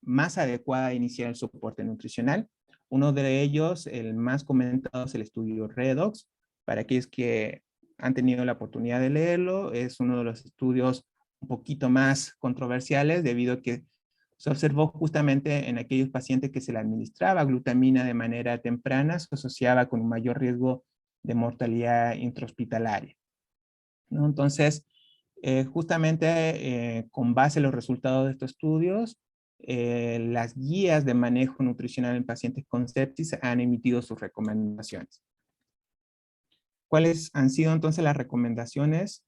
S2: más adecuada de iniciar el soporte nutricional. Uno de ellos, el más comentado, es el estudio Redox. Para aquellos que han tenido la oportunidad de leerlo, es uno de los estudios un poquito más controversiales debido a que se observó justamente en aquellos pacientes que se le administraba glutamina de manera temprana, se asociaba con un mayor riesgo de mortalidad intrahospitalaria, ¿no? Entonces, Justamente con base en los resultados de estos estudios, las guías de manejo nutricional en pacientes con sepsis han emitido sus recomendaciones. ¿Cuáles han sido entonces las recomendaciones?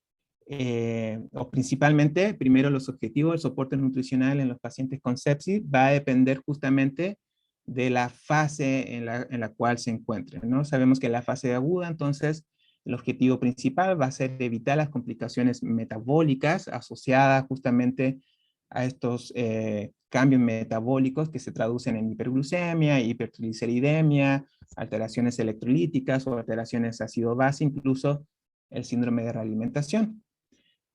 S2: O principalmente, primero los objetivos del soporte nutricional en los pacientes con sepsis va a depender justamente de la fase en la cual se encuentren, ¿no? Sabemos que en la fase aguda, entonces, el objetivo principal va a ser evitar las complicaciones metabólicas asociadas justamente a estos cambios metabólicos que se traducen en hiperglucemia, hipertrigliceridemia, alteraciones electrolíticas o alteraciones ácido-base, incluso el síndrome de realimentación.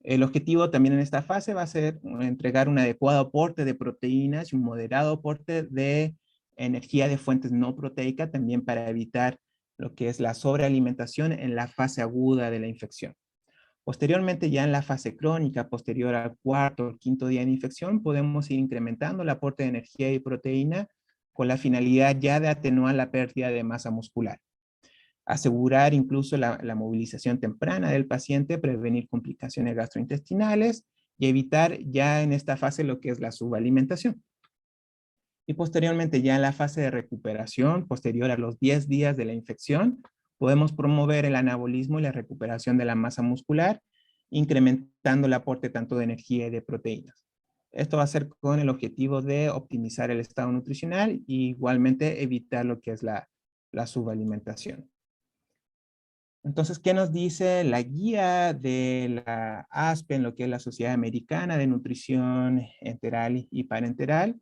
S2: El objetivo también en esta fase va a ser entregar un adecuado aporte de proteínas y un moderado aporte de energía de fuentes no proteicas, también para evitar lo que es la sobrealimentación en la fase aguda de la infección. Posteriormente, ya en la fase crónica, posterior al cuarto o quinto día de infección, podemos ir incrementando el aporte de energía y proteína con la finalidad ya de atenuar la pérdida de masa muscular. Asegurar incluso la movilización temprana del paciente, prevenir complicaciones gastrointestinales y evitar ya en esta fase lo que es la subalimentación. Y posteriormente, ya en la fase de recuperación, posterior a los 10 días de la infección, podemos promover el anabolismo y la recuperación de la masa muscular, incrementando el aporte tanto de energía y de proteínas. Esto va a ser con el objetivo de optimizar el estado nutricional e igualmente evitar lo que es la subalimentación. Entonces, ¿qué nos dice la guía de la ASPEN, lo que es la Sociedad Americana de Nutrición Enteral y Parenteral?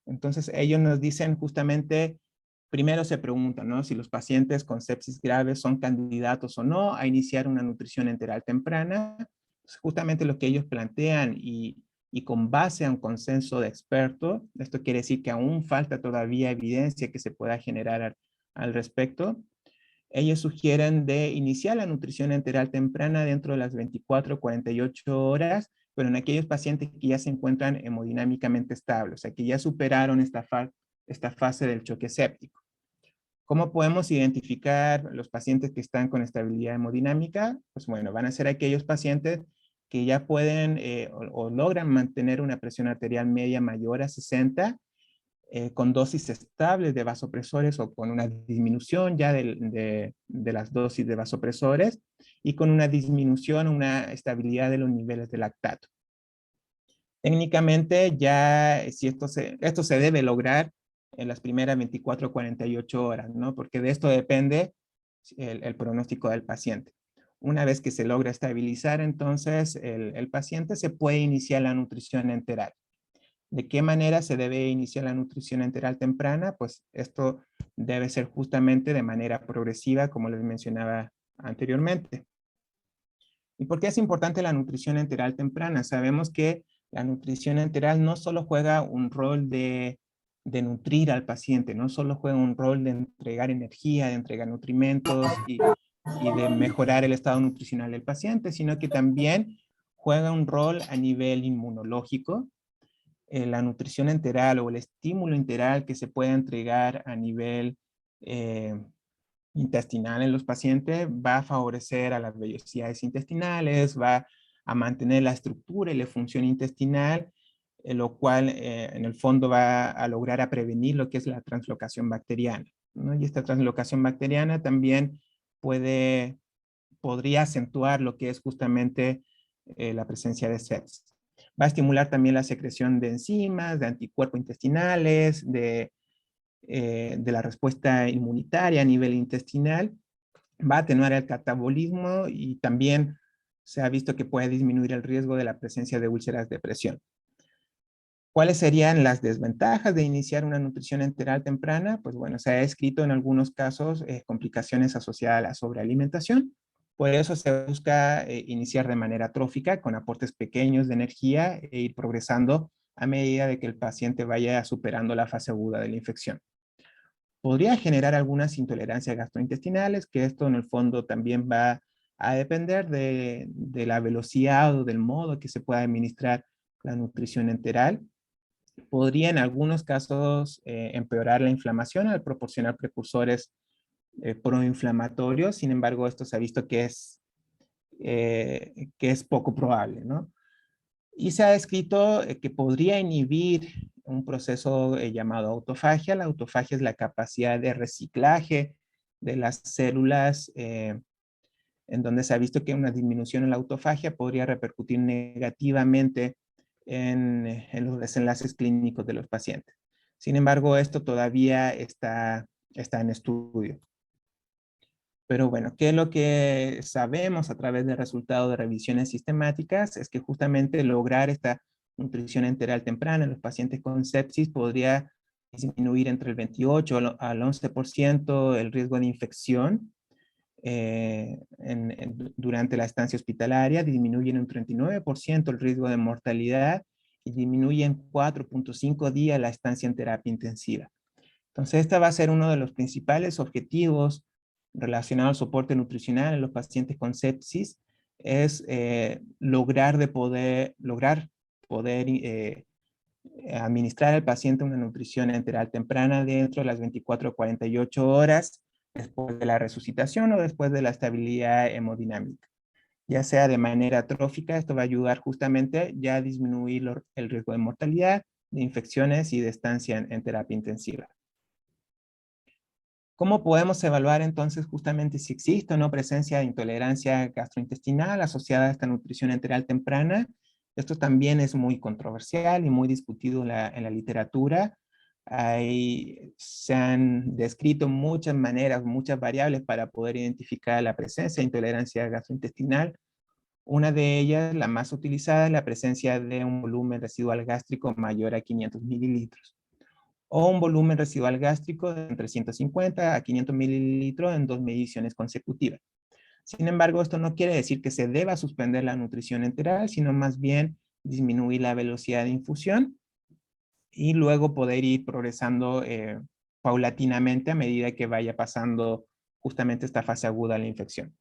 S2: Entonces, ellos nos dicen justamente, primero se preguntan, ¿no?, si los pacientes con sepsis grave son candidatos o no a iniciar una nutrición enteral temprana. Pues justamente lo que ellos plantean y con base a un consenso de expertos, esto quiere decir que aún falta todavía evidencia que se pueda generar al respecto. Ellos sugieren de iniciar la nutrición enteral temprana dentro de las 24 o 48 horas, pero en aquellos pacientes que ya se encuentran hemodinámicamente estables, o sea, que ya superaron esta fase del choque séptico. ¿Cómo podemos identificar los pacientes que están con estabilidad hemodinámica? Pues bueno, van a ser aquellos pacientes que ya pueden o logran mantener una presión arterial media mayor a 60, con dosis estables de vasopresores o con una disminución ya de las dosis de vasopresores y con una disminución, una estabilidad de los niveles de lactato. Técnicamente ya si esto se debe lograr en las primeras 24 o 48 horas, ¿no? Porque de esto depende el pronóstico del paciente. Una vez que se logra estabilizar, entonces el paciente se puede iniciar la nutrición enteral. ¿De qué manera se debe iniciar la nutrición enteral temprana? Pues esto debe ser justamente de manera progresiva, como les mencionaba anteriormente. ¿Y por qué es importante la nutrición enteral temprana? Sabemos que la nutrición enteral no solo juega un rol de nutrir al paciente, no solo juega un rol de entregar energía, de entregar nutrimentos y de mejorar el estado nutricional del paciente, sino que también juega un rol a nivel inmunológico. La nutrición enteral o el estímulo enteral que se puede entregar a nivel intestinal en los pacientes va a favorecer a las vellosidades intestinales, va a mantener la estructura y la función intestinal, lo cual en el fondo va a lograr a prevenir lo que es la translocación bacteriana, ¿no? Y esta translocación bacteriana también podría acentuar lo que es justamente la presencia de sepsis. Va a estimular también la secreción de enzimas, de anticuerpos intestinales, de la respuesta inmunitaria a nivel intestinal. Va a atenuar el catabolismo y también se ha visto que puede disminuir el riesgo de la presencia de úlceras de presión. ¿Cuáles serían las desventajas de iniciar una nutrición enteral temprana? Pues bueno, se ha escrito en algunos casos complicaciones asociadas a la sobrealimentación. Por eso se busca iniciar de manera trófica con aportes pequeños de energía e ir progresando a medida de que el paciente vaya superando la fase aguda de la infección. Podría generar algunas intolerancias gastrointestinales, que esto en el fondo también va a depender de la velocidad o del modo que se pueda administrar la nutrición enteral. Podría en algunos casos empeorar la inflamación al proporcionar precursores proinflamatorios. Sin embargo, esto se ha visto que es que es poco probable, ¿no? Y se ha descrito que podría inhibir un proceso llamado autofagia. La autofagia es la capacidad de reciclaje de las células, en donde se ha visto que una disminución en la autofagia podría repercutir negativamente en los desenlaces clínicos de los pacientes. Sin embargo, esto todavía está en estudio. Pero bueno, ¿qué es lo que sabemos a través del resultado de revisiones sistemáticas? Es que justamente lograr esta nutrición enteral temprana en los pacientes con sepsis podría disminuir entre el 28 al 11% el riesgo de infección durante la estancia hospitalaria, disminuye en un 39% el riesgo de mortalidad y disminuye en 4.5 días la estancia en terapia intensiva. Entonces, este va a ser uno de los principales objetivos relacionados al soporte nutricional en los pacientes con sepsis, es lograr poder administrar al paciente una nutrición enteral temprana dentro de las 24 o 48 horas después de la resucitación o después de la estabilidad hemodinámica. Ya sea de manera trófica, esto va a ayudar justamente ya a disminuir el riesgo de mortalidad, de infecciones y de estancia en terapia intensiva. ¿Cómo podemos evaluar entonces justamente si existe o no presencia de intolerancia gastrointestinal asociada a esta nutrición enteral temprana? Esto también es muy controversial y muy discutido en la literatura. Se han descrito muchas maneras, muchas variables para poder identificar la presencia de intolerancia gastrointestinal. Una de ellas, la más utilizada, es la presencia de un volumen residual gástrico mayor a 500 mililitros o un volumen residual gástrico de entre 150 a 500 mililitros en 2 mediciones consecutivas. Sin embargo, esto no quiere decir que se deba suspender la nutrición enteral, sino más bien disminuir la velocidad de infusión y luego poder ir progresando paulatinamente a medida que vaya pasando justamente esta fase aguda de la infección.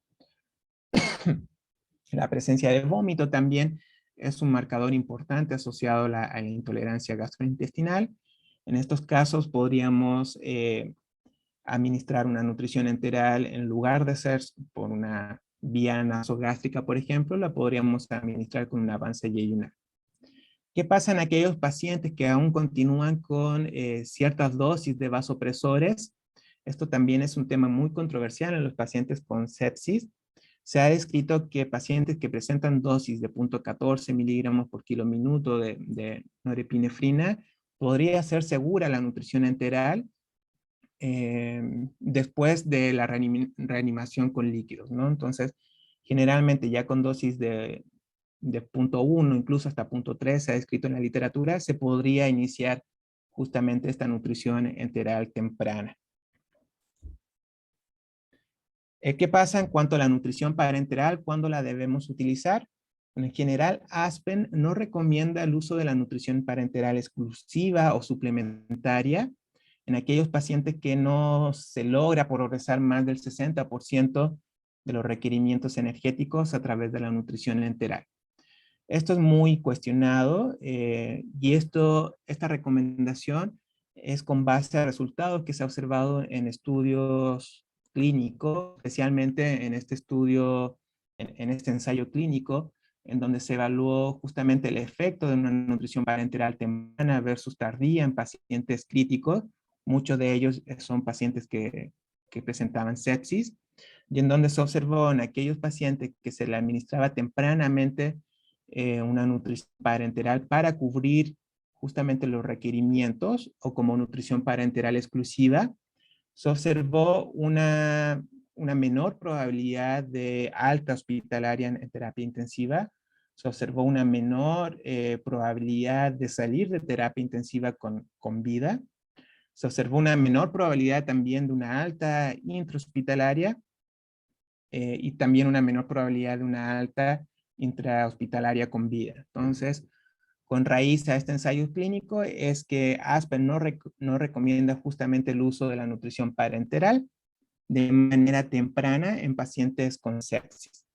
S2: La presencia de vómito también es un marcador importante asociado a la intolerancia gastrointestinal. En estos casos podríamos administrar una nutrición enteral en lugar de ser por una vía nasogástrica, por ejemplo, la podríamos administrar con un avance yeyunar. ¿Qué pasa en aquellos pacientes que aún continúan con ciertas dosis de vasopresores? Esto también es un tema muy controversial en los pacientes con sepsis. Se ha descrito que pacientes que presentan dosis de 0.14 miligramos por kilo minuto de norepinefrina podría ser segura la nutrición enteral después de la reanimación con líquidos, ¿no? Entonces, generalmente ya con dosis de 0.1, incluso hasta 0.3, se ha descrito en la literatura, se podría iniciar justamente esta nutrición enteral temprana. ¿Qué pasa en cuanto a la nutrición parenteral? ¿Cuándo la debemos utilizar? En general, Aspen no recomienda el uso de la nutrición parenteral exclusiva o suplementaria en aquellos pacientes que no se logra progresar más del 60% de los requerimientos energéticos a través de la nutrición enteral. Esto es muy cuestionado y esta recomendación es con base a resultados que se ha observado en estudios clínicos, especialmente en este estudio, en este ensayo clínico, en donde se evaluó justamente el efecto de una nutrición parenteral temprana versus tardía en pacientes críticos. Muchos de ellos son pacientes que presentaban sepsis, y en donde se observó en aquellos pacientes que se le administraba tempranamente una nutrición parenteral para cubrir justamente los requerimientos o como nutrición parenteral exclusiva, se observó una menor probabilidad de alta hospitalaria en terapia intensiva, se observó una menor probabilidad de salir de terapia intensiva con vida, se observó una menor probabilidad también de una alta intrahospitalaria y también una menor probabilidad de una alta intrahospitalaria con vida. Entonces, con raíz a este ensayo clínico es que Aspen no recomienda justamente el uso de la nutrición parenteral de manera temprana en pacientes con sepsis.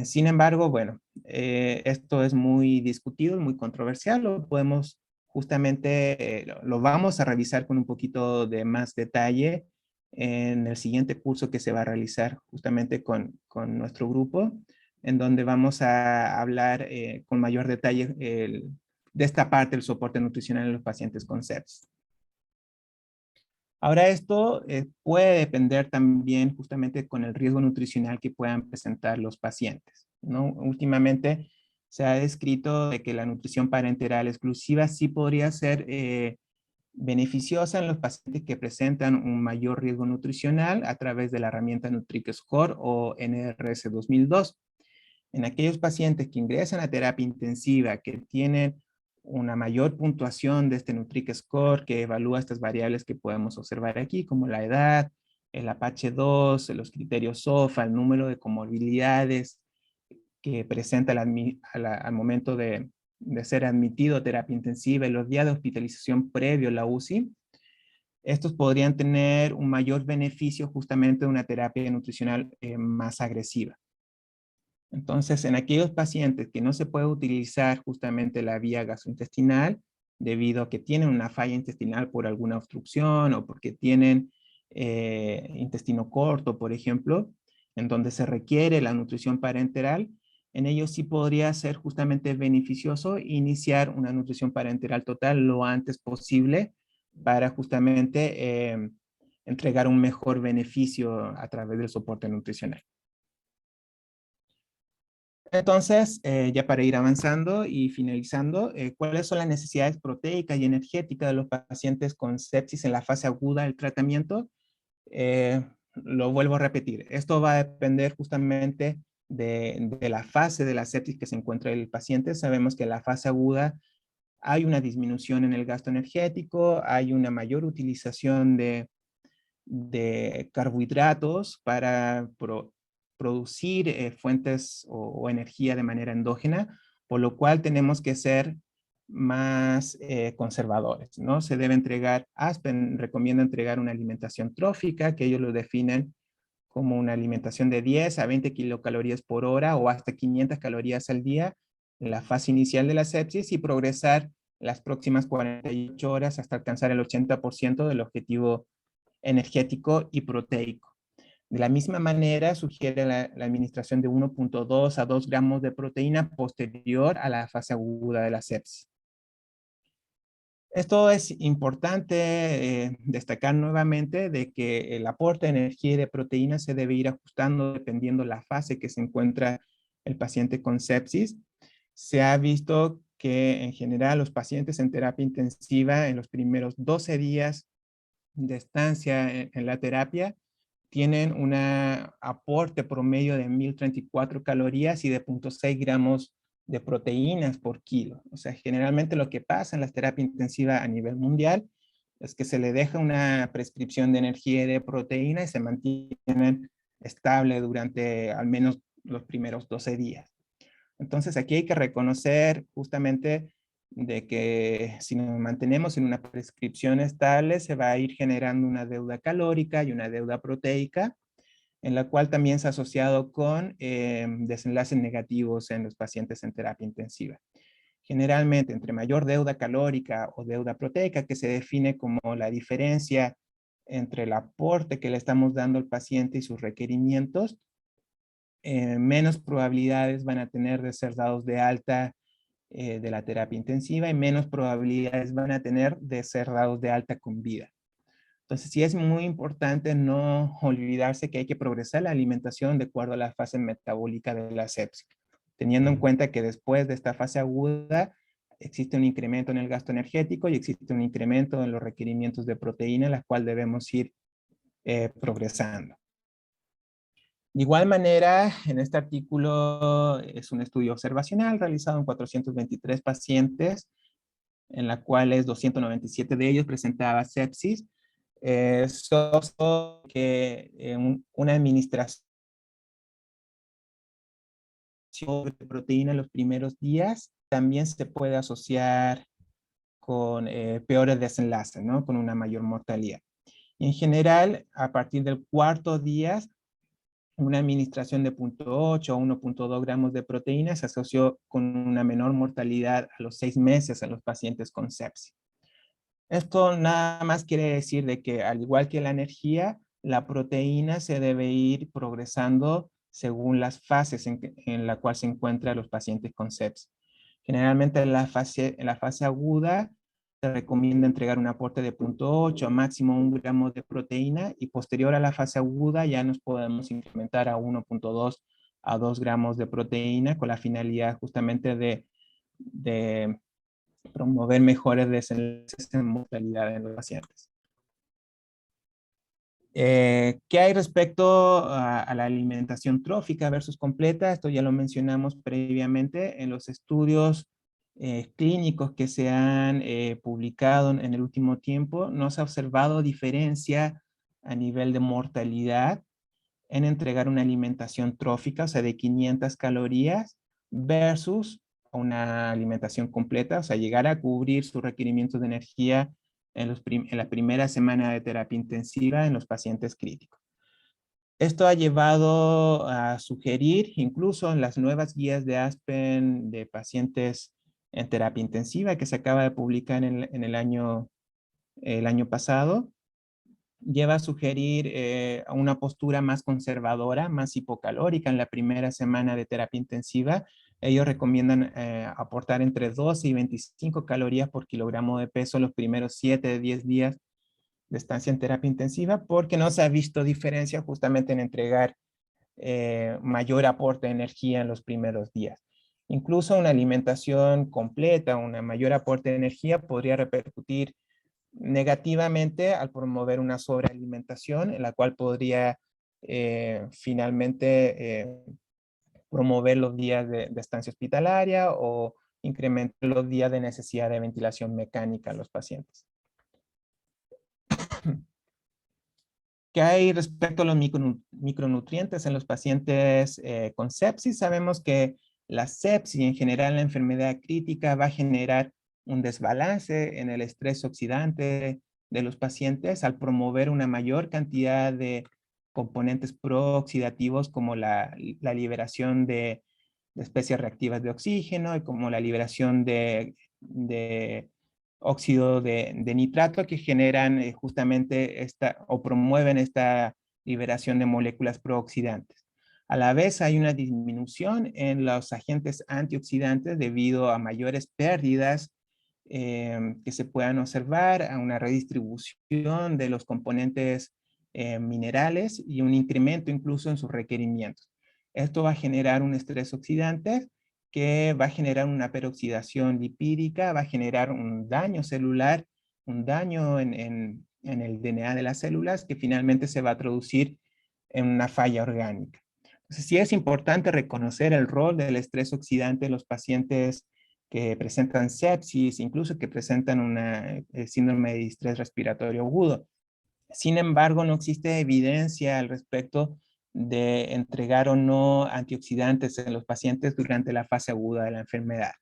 S2: Sin embargo, bueno, esto es muy discutido, muy controversial, lo podemos justamente, lo vamos a revisar con un poquito de más detalle en el siguiente curso que se va a realizar justamente con nuestro grupo, en donde vamos a hablar con mayor detalle de esta parte del soporte nutricional en los pacientes con sepsis. Ahora esto puede depender también justamente con el riesgo nutricional que puedan presentar los pacientes, ¿no? Últimamente se ha descrito de que la nutrición parenteral exclusiva sí podría ser beneficiosa en los pacientes que presentan un mayor riesgo nutricional a través de la herramienta NutriQ-Score o NRS 2002. En aquellos pacientes que ingresan a terapia intensiva, que tienen una mayor puntuación de este NutriQ-Score, que evalúa estas variables que podemos observar aquí, como la edad, el Apache-2, los criterios SOFA, el número de comorbilidades que presenta al momento de ser admitido a terapia intensiva y los días de hospitalización previo a la UCI, estos podrían tener un mayor beneficio justamente de una terapia nutricional más agresiva. Entonces, en aquellos pacientes que no se puede utilizar justamente la vía gastrointestinal, debido a que tienen una falla intestinal por alguna obstrucción o porque tienen intestino corto, por ejemplo, en donde se requiere la nutrición parenteral, en ellos sí podría ser justamente beneficioso iniciar una nutrición parenteral total lo antes posible para justamente entregar un mejor beneficio a través del soporte nutricional. Entonces, ya para ir avanzando y finalizando, ¿cuáles son las necesidades proteicas y energéticas de los pacientes con sepsis en la fase aguda del tratamiento? Lo vuelvo a repetir, esto va a depender justamente de la fase de la sepsis que se encuentra el paciente. Sabemos que en la fase aguda hay una disminución en el gasto energético, hay una mayor utilización de carbohidratos para producir fuentes o energía de manera endógena, por lo cual tenemos que ser más conservadores, ¿no? Se debe entregar, Aspen recomienda entregar una alimentación trófica, que ellos lo definen como una alimentación de 10 a 20 kilocalorías por hora o hasta 500 calorías al día en la fase inicial de la sepsis y progresar las próximas 48 horas hasta alcanzar el 80% del objetivo energético y proteico. De la misma manera, sugiere la administración de 1.2 a 2 gramos de proteína posterior a la fase aguda de la sepsis. Esto es importante destacar nuevamente de que el aporte de energía y de proteína se debe ir ajustando dependiendo la fase que se encuentra el paciente con sepsis. Se ha visto que en general los pacientes en terapia intensiva en los primeros 12 días de estancia en la terapia tienen un aporte promedio de 1034 calorías y de 0.6 gramos de proteínas por kilo. O sea, generalmente lo que pasa en la terapia intensiva a nivel mundial es que se le deja una prescripción de energía y de proteína y se mantienen estable durante al menos los primeros 12 días. Entonces aquí hay que reconocer justamente de que si nos mantenemos en una prescripción estable, se va a ir generando una deuda calórica y una deuda proteica, en la cual también se ha asociado con desenlaces negativos en los pacientes en terapia intensiva. Generalmente, entre mayor deuda calórica o deuda proteica, que se define como la diferencia entre el aporte que le estamos dando al paciente y sus requerimientos, menos probabilidades van a tener de ser dados de alta de la terapia intensiva y menos probabilidades van a tener de ser dados de alta con vida. Entonces, sí es muy importante no olvidarse que hay que progresar la alimentación de acuerdo a la fase metabólica de la sepsis, teniendo en cuenta que después de esta fase aguda existe un incremento en el gasto energético y existe un incremento en los requerimientos de proteína, la cual debemos ir progresando. De igual manera, en este artículo es un estudio observacional realizado en 423 pacientes, en la cual 297 de ellos presentaban sepsis. Solo que una administración de proteína en los primeros días también se puede asociar con peores desenlaces, ¿no? Con una mayor mortalidad. Y en general, a partir del cuarto día, una administración de 0.8 o 1.2 gramos de proteína se asoció con una menor mortalidad a los 6 meses en los pacientes con sepsis. Esto nada más quiere decir de que al igual que la energía, la proteína se debe ir progresando según las fases en la cual se encuentran los pacientes con sepsis. Generalmente en la fase aguda se recomienda entregar un aporte de 0,8 a máximo 1 gramo de proteína, y posterior a la fase aguda ya nos podemos incrementar a 1,2 a 2 gramos de proteína, con la finalidad justamente de promover mejores desenlaces en mortalidad en los pacientes. ¿Qué hay respecto a la alimentación trófica versus completa? Esto ya lo mencionamos previamente. En los estudios clínicos que se han publicado en el último tiempo, no se ha observado diferencia a nivel de mortalidad en entregar una alimentación trófica, o sea, de 500 calorías, versus una alimentación completa, o sea, llegar a cubrir sus requerimientos de energía en la primera semana de terapia intensiva en los pacientes críticos. Esto ha llevado a sugerir, incluso en las nuevas guías de Aspen de pacientes en terapia intensiva que se acaba de publicar en el año pasado, lleva a sugerir una postura más conservadora, más hipocalórica en la primera semana de terapia intensiva. Ellos recomiendan aportar entre 12 y 25 calorías por kilogramo de peso los primeros 7 de 10 días de estancia en terapia intensiva, porque no se ha visto diferencia justamente en entregar mayor aporte de energía en los primeros días. Incluso una alimentación completa, una mayor aporte de energía podría repercutir negativamente al promover una sobrealimentación, en la cual podría finalmente promover los días de estancia hospitalaria o incrementar los días de necesidad de ventilación mecánica en los pacientes. ¿Qué hay respecto a los micronutrientes en los pacientes con sepsis? Sabemos que la sepsis, en general la enfermedad crítica, va a generar un desbalance en el estrés oxidante de los pacientes al promover una mayor cantidad de componentes prooxidativos, como la liberación de especies reactivas de oxígeno y como la liberación de óxido de nitrato, que generan justamente o promueven esta liberación de moléculas prooxidantes. A la vez hay una disminución en los agentes antioxidantes debido a mayores pérdidas que se puedan observar, a una redistribución de los componentes minerales y un incremento incluso en sus requerimientos. Esto va a generar un estrés oxidante que va a generar una peroxidación lipídica, va a generar un daño celular, un daño en el DNA de las células, que finalmente se va a traducir en una falla orgánica. Entonces, sí es importante reconocer el rol del estrés oxidante en los pacientes que presentan sepsis, incluso que presentan una síndrome de distrés respiratorio agudo. Sin embargo, no existe evidencia al respecto de entregar o no antioxidantes en los pacientes durante la fase aguda de la enfermedad.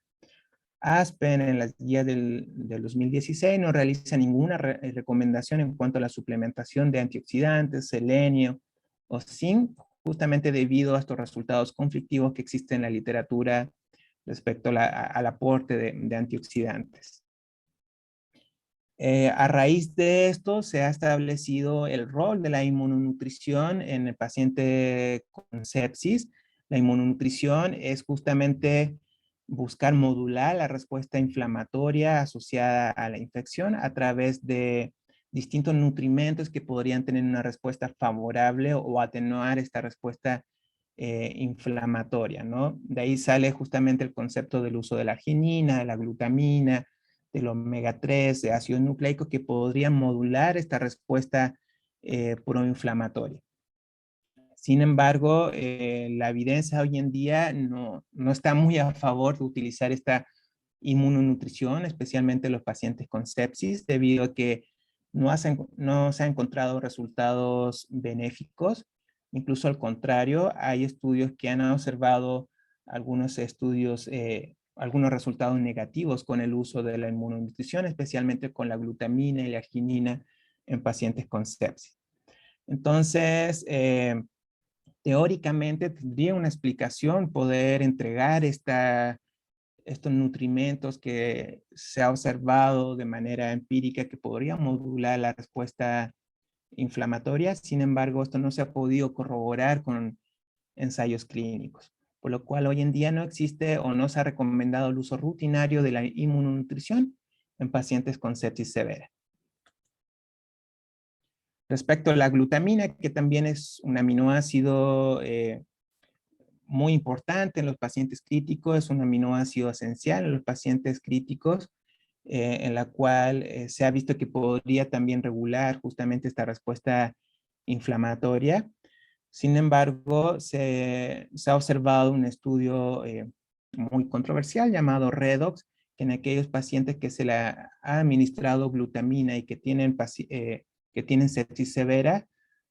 S2: Aspen, en las guías del 2016, no realiza ninguna recomendación en cuanto a la suplementación de antioxidantes, selenio o zinc, justamente debido a estos resultados conflictivos que existen en la literatura respecto al aporte de antioxidantes. A raíz de esto se ha establecido el rol de la inmunonutrición en el paciente con sepsis. La inmunonutrición es justamente buscar modular la respuesta inflamatoria asociada a la infección a través de distintos nutrimentos que podrían tener una respuesta favorable o atenuar esta respuesta inflamatoria, ¿no? De ahí sale justamente el concepto del uso de la arginina, de la glutamina, del omega 3, de ácidos nucleicos, que podrían modular esta respuesta proinflamatoria. Sin embargo, la evidencia hoy en día no está muy a favor de utilizar esta inmunonutrición, especialmente en los pacientes con sepsis, debido a que no se han encontrado resultados benéficos. Incluso al contrario, hay estudios que han observado algunos resultados negativos con el uso de la inmunonutrición, especialmente con la glutamina y la arginina en pacientes con sepsis. Entonces, teóricamente tendría una explicación poder entregar estos nutrimentos que se ha observado de manera empírica que podrían modular la respuesta inflamatoria. Sin embargo, esto no se ha podido corroborar con ensayos clínicos, por lo cual hoy en día no existe o no se ha recomendado el uso rutinario de la inmunonutrición en pacientes con sepsis severa. Respecto a la glutamina, que también es un aminoácido muy importante en los pacientes críticos, es un aminoácido esencial en los pacientes críticos, en la cual se ha visto que podría también regular justamente esta respuesta inflamatoria. Sin embargo, se ha observado un estudio muy controversial llamado REDOX, que en aquellos pacientes que se le ha administrado glutamina y que tienen sepsis severa,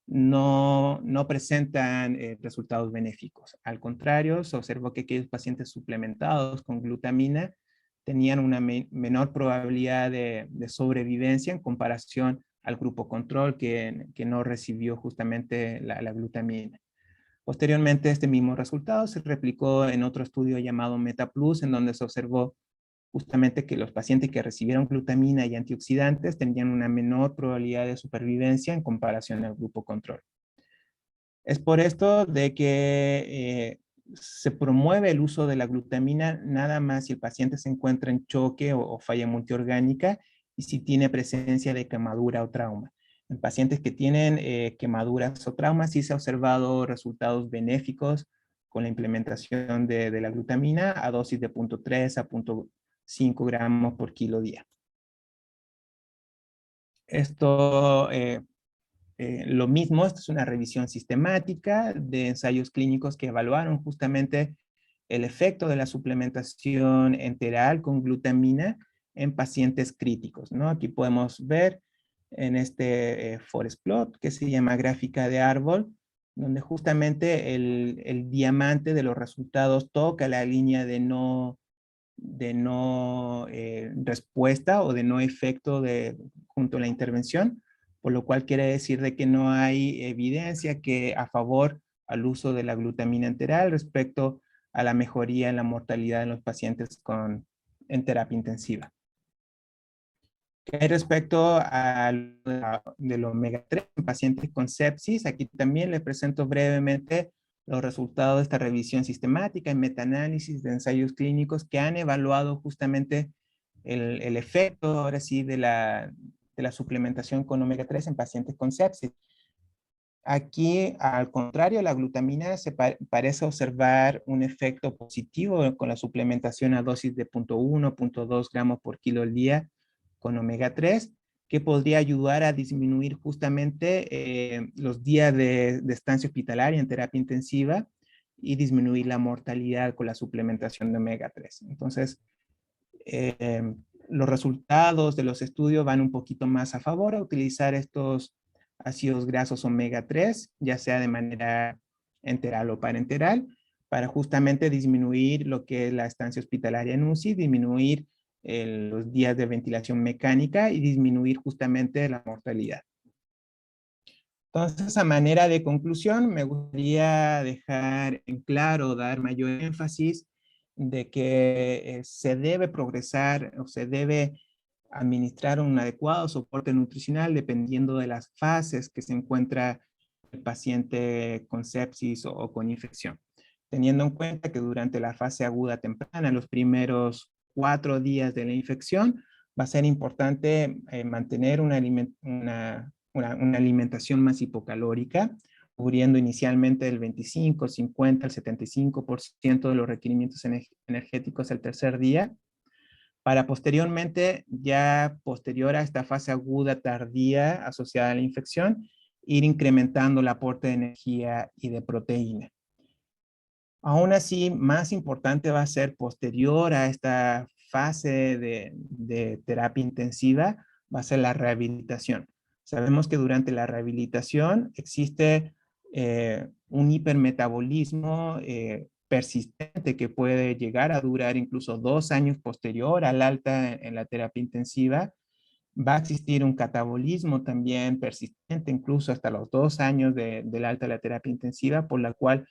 S2: no presentan resultados benéficos. Al contrario, se observó que aquellos pacientes suplementados con glutamina tenían una menor probabilidad de sobrevivencia en comparación al grupo control que no recibió justamente la glutamina. Posteriormente, este mismo resultado se replicó en otro estudio llamado MetaPlus, en donde se observó justamente que los pacientes que recibieron glutamina y antioxidantes tenían una menor probabilidad de supervivencia en comparación al grupo control. Es por esto de que se promueve el uso de la glutamina nada más si el paciente se encuentra en choque o falla multiorgánica y si tiene presencia de quemadura o trauma. En pacientes que tienen quemaduras o traumas sí se ha observado resultados benéficos con la implementación de la glutamina a dosis de 0.3 a 0.5 gramos por kilo día. Esto lo mismo, esta es una revisión sistemática de ensayos clínicos que evaluaron justamente el efecto de la suplementación enteral con glutamina en pacientes críticos, ¿no? Aquí podemos ver en este forest plot que se llama gráfica de árbol, donde justamente el diamante de los resultados toca la línea de no respuesta o de no efecto junto a la intervención, por lo cual quiere decir de que no hay evidencia que a favor al uso de la glutamina enteral respecto a la mejoría en la mortalidad en los pacientes en terapia intensiva. Respecto del omega 3 en pacientes con sepsis, aquí también les presento brevemente los resultados de esta revisión sistemática y metaanálisis de ensayos clínicos que han evaluado justamente el efecto, ahora sí, de la suplementación con omega 3 en pacientes con sepsis. Aquí, al contrario, la glutamina parece observar un efecto positivo con la suplementación a dosis de 0.1, 0.2 gramos por kilo al día con omega 3, que podría ayudar a disminuir justamente los días de estancia hospitalaria en terapia intensiva y disminuir la mortalidad con la suplementación de omega 3. Entonces, los resultados de los estudios van un poquito más a favor a utilizar estos ácidos grasos omega 3, ya sea de manera enteral o parenteral, para justamente disminuir lo que es la estancia hospitalaria en UCI, disminuir los días de ventilación mecánica y disminuir justamente la mortalidad. Entonces, a manera de conclusión, me gustaría dejar en claro, dar mayor énfasis de que se debe progresar o se debe administrar un adecuado soporte nutricional dependiendo de las fases que se encuentra el paciente con sepsis o con infección. Teniendo en cuenta que durante la fase aguda temprana, los primeros 4 días de la infección, va a ser importante mantener una alimentación más hipocalórica, cubriendo inicialmente el 25, 50, el 75% de los requerimientos energéticos el tercer día, para posteriormente, ya posterior a esta fase aguda tardía asociada a la infección, ir incrementando el aporte de energía y de proteína. Aún así, más importante va a ser posterior a esta fase de terapia intensiva, va a ser la rehabilitación. Sabemos que durante la rehabilitación existe un hipermetabolismo persistente que puede llegar a durar incluso 2 años posterior al alta en la terapia intensiva. Va a existir un catabolismo también persistente, incluso hasta los 2 años del alta de la terapia intensiva, por la cual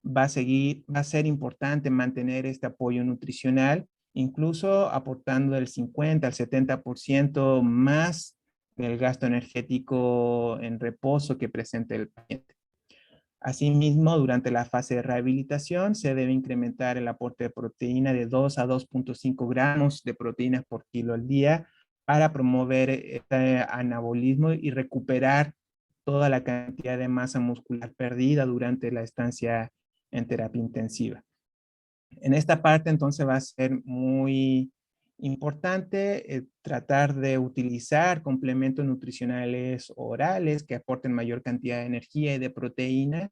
S2: va a ser importante mantener este apoyo nutricional, incluso aportando el 50 al 70% más del gasto energético en reposo que presente el paciente. Asimismo, durante la fase de rehabilitación se debe incrementar el aporte de proteína de 2 a 2.5 gramos de proteínas por kilo al día para promover este anabolismo y recuperar toda la cantidad de masa muscular perdida durante la estancia en terapia intensiva. En esta parte entonces va a ser muy importante tratar de utilizar complementos nutricionales orales que aporten mayor cantidad de energía y de proteína,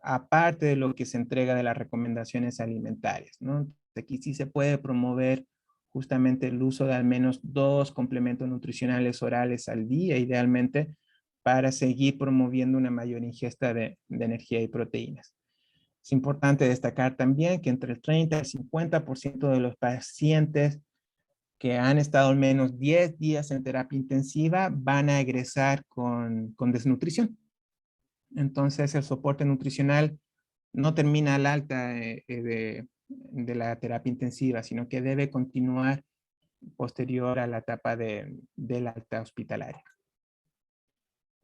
S2: aparte de lo que se entrega de las recomendaciones alimentarias, ¿no? Aquí sí se puede promover justamente el uso de al menos 2 complementos nutricionales orales al día, idealmente, para seguir promoviendo una mayor ingesta de energía y proteínas. Es importante destacar también que entre el 30 y el 50% de los pacientes que han estado al menos 10 días en terapia intensiva van a egresar con desnutrición. Entonces el soporte nutricional no termina al alta de la terapia intensiva, sino que debe continuar posterior a la etapa del alta hospitalaria.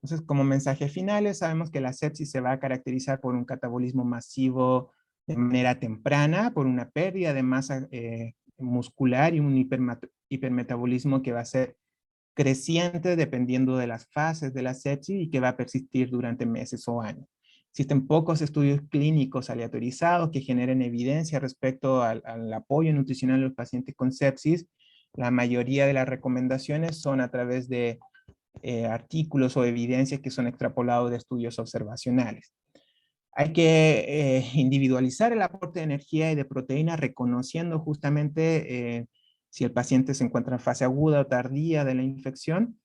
S2: Entonces, como mensaje finales, sabemos que la sepsis se va a caracterizar por un catabolismo masivo de manera temprana, por una pérdida de masa muscular y un hipermetabolismo que va a ser creciente dependiendo de las fases de la sepsis y que va a persistir durante meses o años. Existen pocos estudios clínicos aleatorizados que generen evidencia respecto al apoyo nutricional de los pacientes con sepsis. La mayoría de las recomendaciones son a través de artículos o evidencias que son extrapolados de estudios observacionales. Hay que individualizar el aporte de energía y de proteína reconociendo justamente si el paciente se encuentra en fase aguda o tardía de la infección,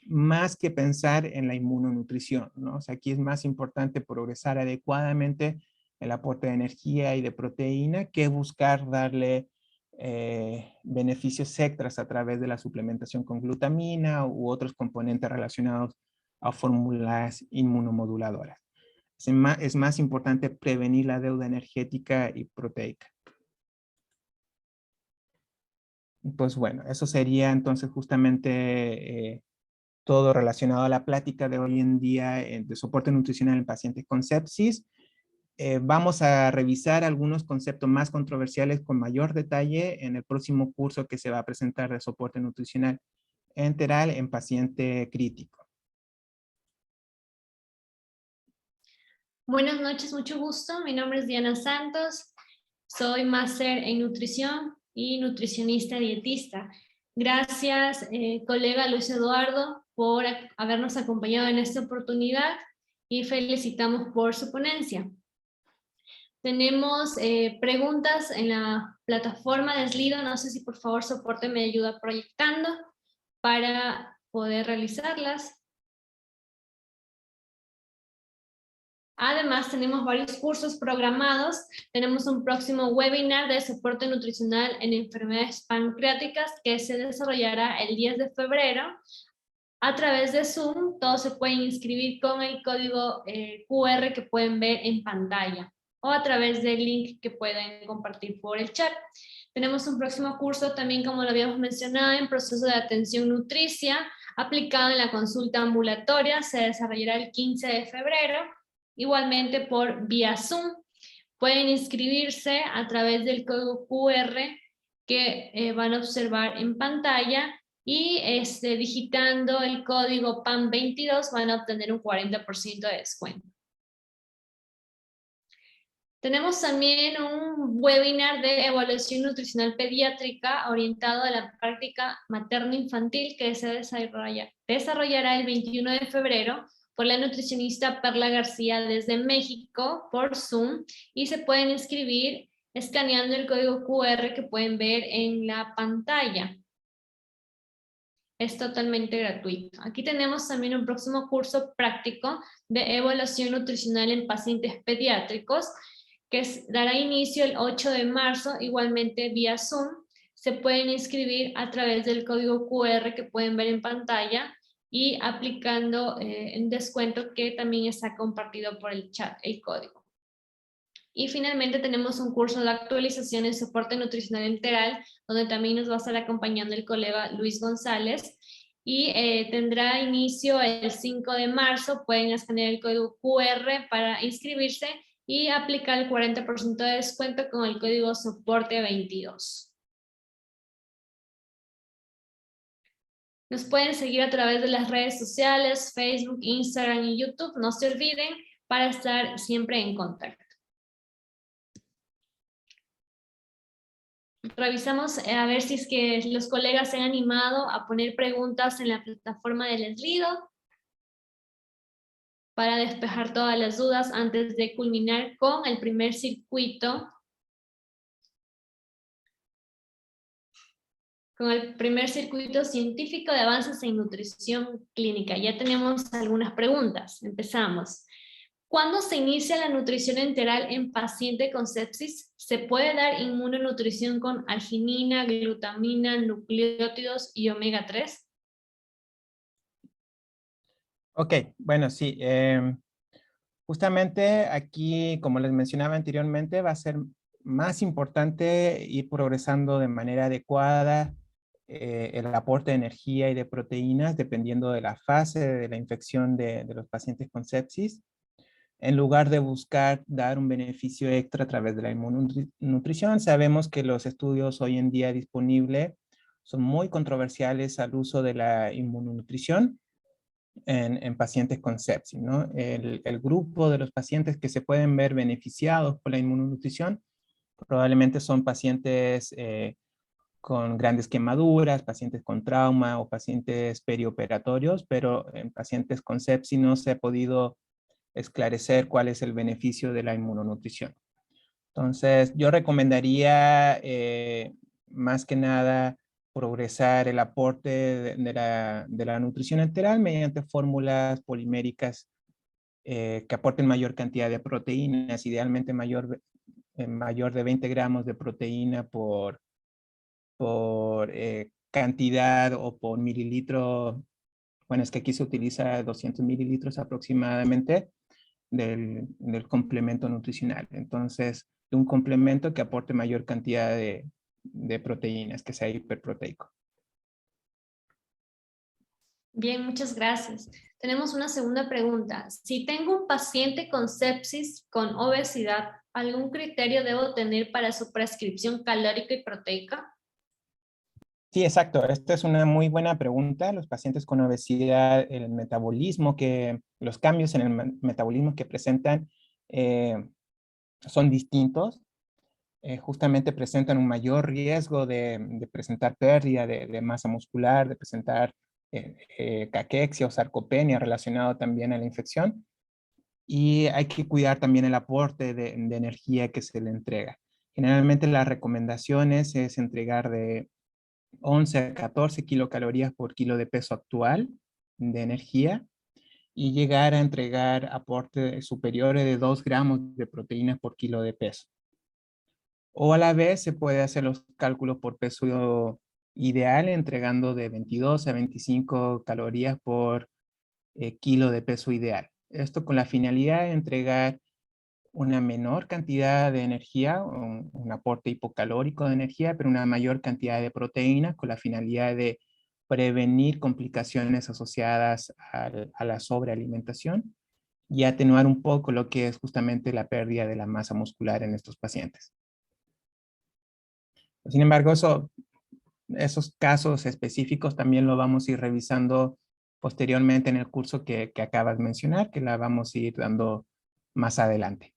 S2: más que pensar en la inmunonutrición, ¿no? O sea, aquí es más importante progresar adecuadamente el aporte de energía y de proteína que buscar darle beneficios extras a través de la suplementación con glutamina u otros componentes relacionados a fórmulas inmunomoduladoras. Es más importante prevenir la deuda energética y proteica. Pues bueno, eso sería entonces justamente todo relacionado a la plática de hoy en día de soporte nutricional en pacientes con sepsis. Vamos a revisar algunos conceptos más controversiales con mayor detalle en el próximo curso que se va a presentar de soporte nutricional enteral en paciente crítico.
S3: Buenas noches, mucho gusto. Mi nombre es Diana Santos. Soy máster en nutrición y nutricionista dietista. Gracias, colega Luis Eduardo, por habernos acompañado en esta oportunidad y felicitamos por su ponencia. Tenemos preguntas en la plataforma de Slido. No sé si por favor soporte me ayuda proyectando para poder realizarlas. Además, tenemos varios cursos programados. Tenemos un próximo webinar de soporte nutricional en enfermedades pancreáticas que se desarrollará el 10 de febrero a través de Zoom. Todos se pueden inscribir con el código QR que pueden ver en pantalla o a través del link que pueden compartir por el chat. Tenemos un próximo curso también, como lo habíamos mencionado, en proceso de atención nutricia aplicado en la consulta ambulatoria. Se desarrollará el 15 de febrero. Igualmente por vía Zoom. Pueden inscribirse a través del código QR que van a observar en pantalla y digitando el código PAN22 van a obtener un 40% de descuento. Tenemos también un webinar de evaluación nutricional pediátrica orientado a la práctica materno-infantil que se desarrollará el 21 de febrero por la nutricionista Perla García desde México por Zoom y se pueden inscribir escaneando el código QR que pueden ver en la pantalla. Es totalmente gratuito. Aquí tenemos también un próximo curso práctico de evaluación nutricional en pacientes pediátricos que dará inicio el 8 de marzo, igualmente vía Zoom. Se pueden inscribir a través del código QR que pueden ver en pantalla y aplicando un descuento que también está compartido por el chat, el código. Y finalmente tenemos un curso de actualización en soporte nutricional enteral, donde también nos va a estar acompañando el colega Luis González. y tendrá inicio el 5 de marzo. Pueden escanear el código QR para inscribirse y aplicar el 40% de descuento con el código soporte 22. Nos pueden seguir a través de las redes sociales, Facebook, Instagram y YouTube. No se olviden para estar siempre en contacto. Revisamos a ver si es que los colegas se han animado a poner preguntas en la plataforma del Slido para despejar todas las dudas antes de culminar con el primer circuito. Con el primer circuito científico de avances en nutrición clínica. Ya tenemos algunas preguntas. Empezamos. ¿Cuándo se inicia la nutrición enteral en paciente con sepsis? ¿Se puede dar inmunonutrición con arginina, glutamina, nucleótidos y omega 3?
S2: Ok, bueno, sí. Justamente aquí, como les mencionaba anteriormente, va a ser más importante ir progresando de manera adecuada el aporte de energía y de proteínas dependiendo de la fase de la infección de los pacientes con sepsis, en lugar de buscar dar un beneficio extra a través de la inmunonutrición. Sabemos que los estudios hoy en día disponibles son muy controversiales al uso de la inmunonutrición en pacientes con sepsis, ¿no? El grupo de los pacientes que se pueden ver beneficiados por la inmunonutrición probablemente son pacientes con grandes quemaduras, pacientes con trauma o pacientes perioperatorios, pero en pacientes con sepsis no se ha podido esclarecer cuál es el beneficio de la inmunonutrición. Entonces, yo recomendaría más que nada progresar el aporte de la nutrición enteral mediante fórmulas poliméricas que aporten mayor cantidad de proteínas, idealmente mayor de 20 gramos de proteína por cantidad o por mililitro. Bueno, es que aquí se utiliza 200 mililitros aproximadamente del complemento nutricional. Entonces, un complemento que aporte mayor cantidad de proteínas, que sea hiperproteico.
S3: Bien, muchas gracias. Tenemos una segunda pregunta. Si tengo un paciente con sepsis, con obesidad, ¿algún criterio debo tener para su prescripción calórica y proteica?
S2: Sí, exacto. Esta es una muy buena pregunta. Los pacientes con obesidad, el metabolismo los cambios en el metabolismo que presentan son distintos. Justamente presentan un mayor riesgo de presentar pérdida de masa muscular, de presentar caquexia o sarcopenia relacionado también a la infección. Y hay que cuidar también el aporte de energía que se le entrega. Generalmente las recomendaciones es entregar de 11 a 14 kilocalorías por kilo de peso actual de energía y llegar a entregar aportes superiores de 2 gramos de proteínas por kilo de peso. O a la vez se puede hacer los cálculos por peso ideal entregando de 22 a 25 calorías por kilo de peso ideal. Esto con la finalidad de entregar una menor cantidad de energía, un aporte hipocalórico de energía, pero una mayor cantidad de proteínas con la finalidad de prevenir complicaciones asociadas a la sobrealimentación y atenuar un poco lo que es justamente la pérdida de la masa muscular en estos pacientes. Sin embargo, esos casos específicos también lo vamos a ir revisando posteriormente en el curso que acabas de mencionar, que la vamos a ir dando más adelante.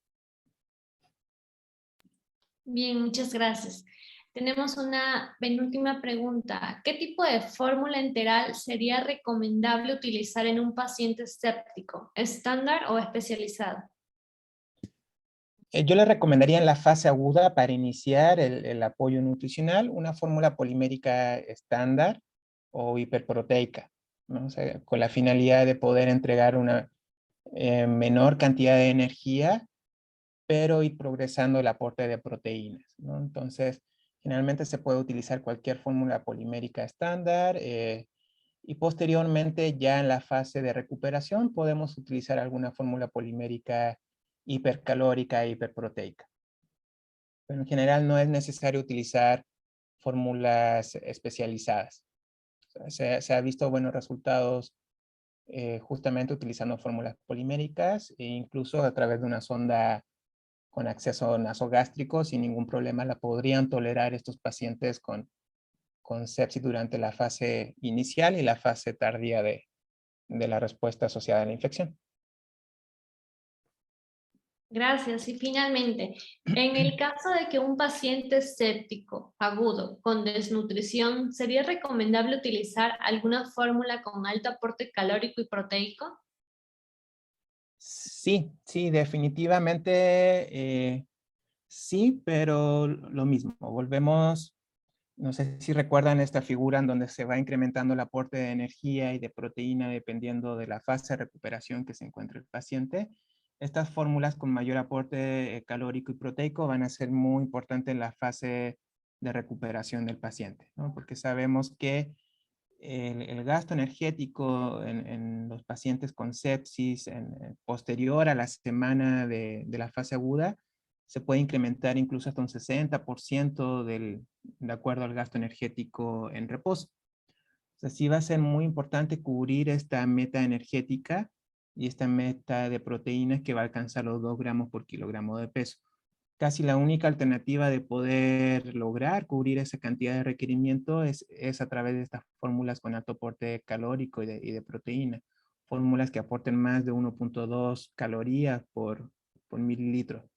S3: Bien, muchas gracias. Tenemos una penúltima pregunta. ¿Qué tipo de fórmula enteral sería recomendable utilizar en un paciente séptico? ¿Estándar o especializado?
S2: Yo le recomendaría en la fase aguda para iniciar el apoyo nutricional una fórmula polimérica estándar o hiperproteica, ¿no? O sea, con la finalidad de poder entregar una menor cantidad de energía, pero ir progresando el aporte de proteínas, ¿no? Entonces, generalmente se puede utilizar cualquier fórmula polimérica estándar y posteriormente ya en la fase de recuperación podemos utilizar alguna fórmula polimérica hipercalórica e hiperproteica. Pero en general no es necesario utilizar fórmulas especializadas. Se ha visto buenos resultados justamente utilizando fórmulas poliméricas e incluso a través de una sonda con acceso nasogástrico sin ningún problema la podrían tolerar estos pacientes con sepsis durante la fase inicial y la fase tardía de la respuesta asociada a la infección.
S3: Gracias. Y finalmente, en el caso de que un paciente séptico agudo con desnutrición, ¿sería recomendable utilizar alguna fórmula con alto aporte calórico y proteico?
S2: Sí, sí, definitivamente sí, pero lo mismo. Volvemos, no sé si recuerdan esta figura en donde se va incrementando el aporte de energía y de proteína dependiendo de la fase de recuperación que se encuentra el paciente. Estas fórmulas con mayor aporte calórico y proteico van a ser muy importantes en la fase de recuperación del paciente, ¿no? Porque sabemos que el gasto energético en los pacientes con sepsis posterior a la semana de la fase aguda se puede incrementar incluso hasta un 60% de acuerdo al gasto energético en reposo. O sea, sí va a ser muy importante cubrir esta meta energética y esta meta de proteínas que va a alcanzar los 2 gramos por kilogramo de peso. Casi la única alternativa de poder lograr cubrir esa cantidad de requerimiento es a través de estas fórmulas con alto aporte calórico y de proteína. Fórmulas que aporten más de 1.2 calorías por mililitro.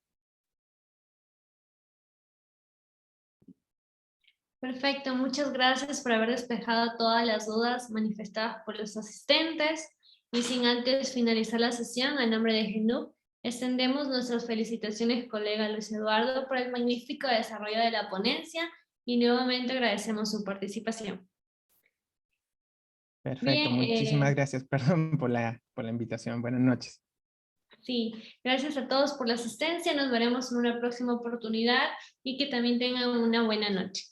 S3: Perfecto, muchas gracias por haber despejado todas las dudas manifestadas por los asistentes. Y sin antes finalizar la sesión, a nombre de GENUC, extendemos nuestras felicitaciones, colega Luis Eduardo, por el magnífico desarrollo de la ponencia y nuevamente agradecemos su participación.
S2: Perfecto,
S3: Bien,
S2: muchísimas gracias. Perdón por la invitación. Buenas noches.
S3: sí, gracias a todos por la asistencia. Nos veremos en una próxima oportunidad y que también tengan una buena noche.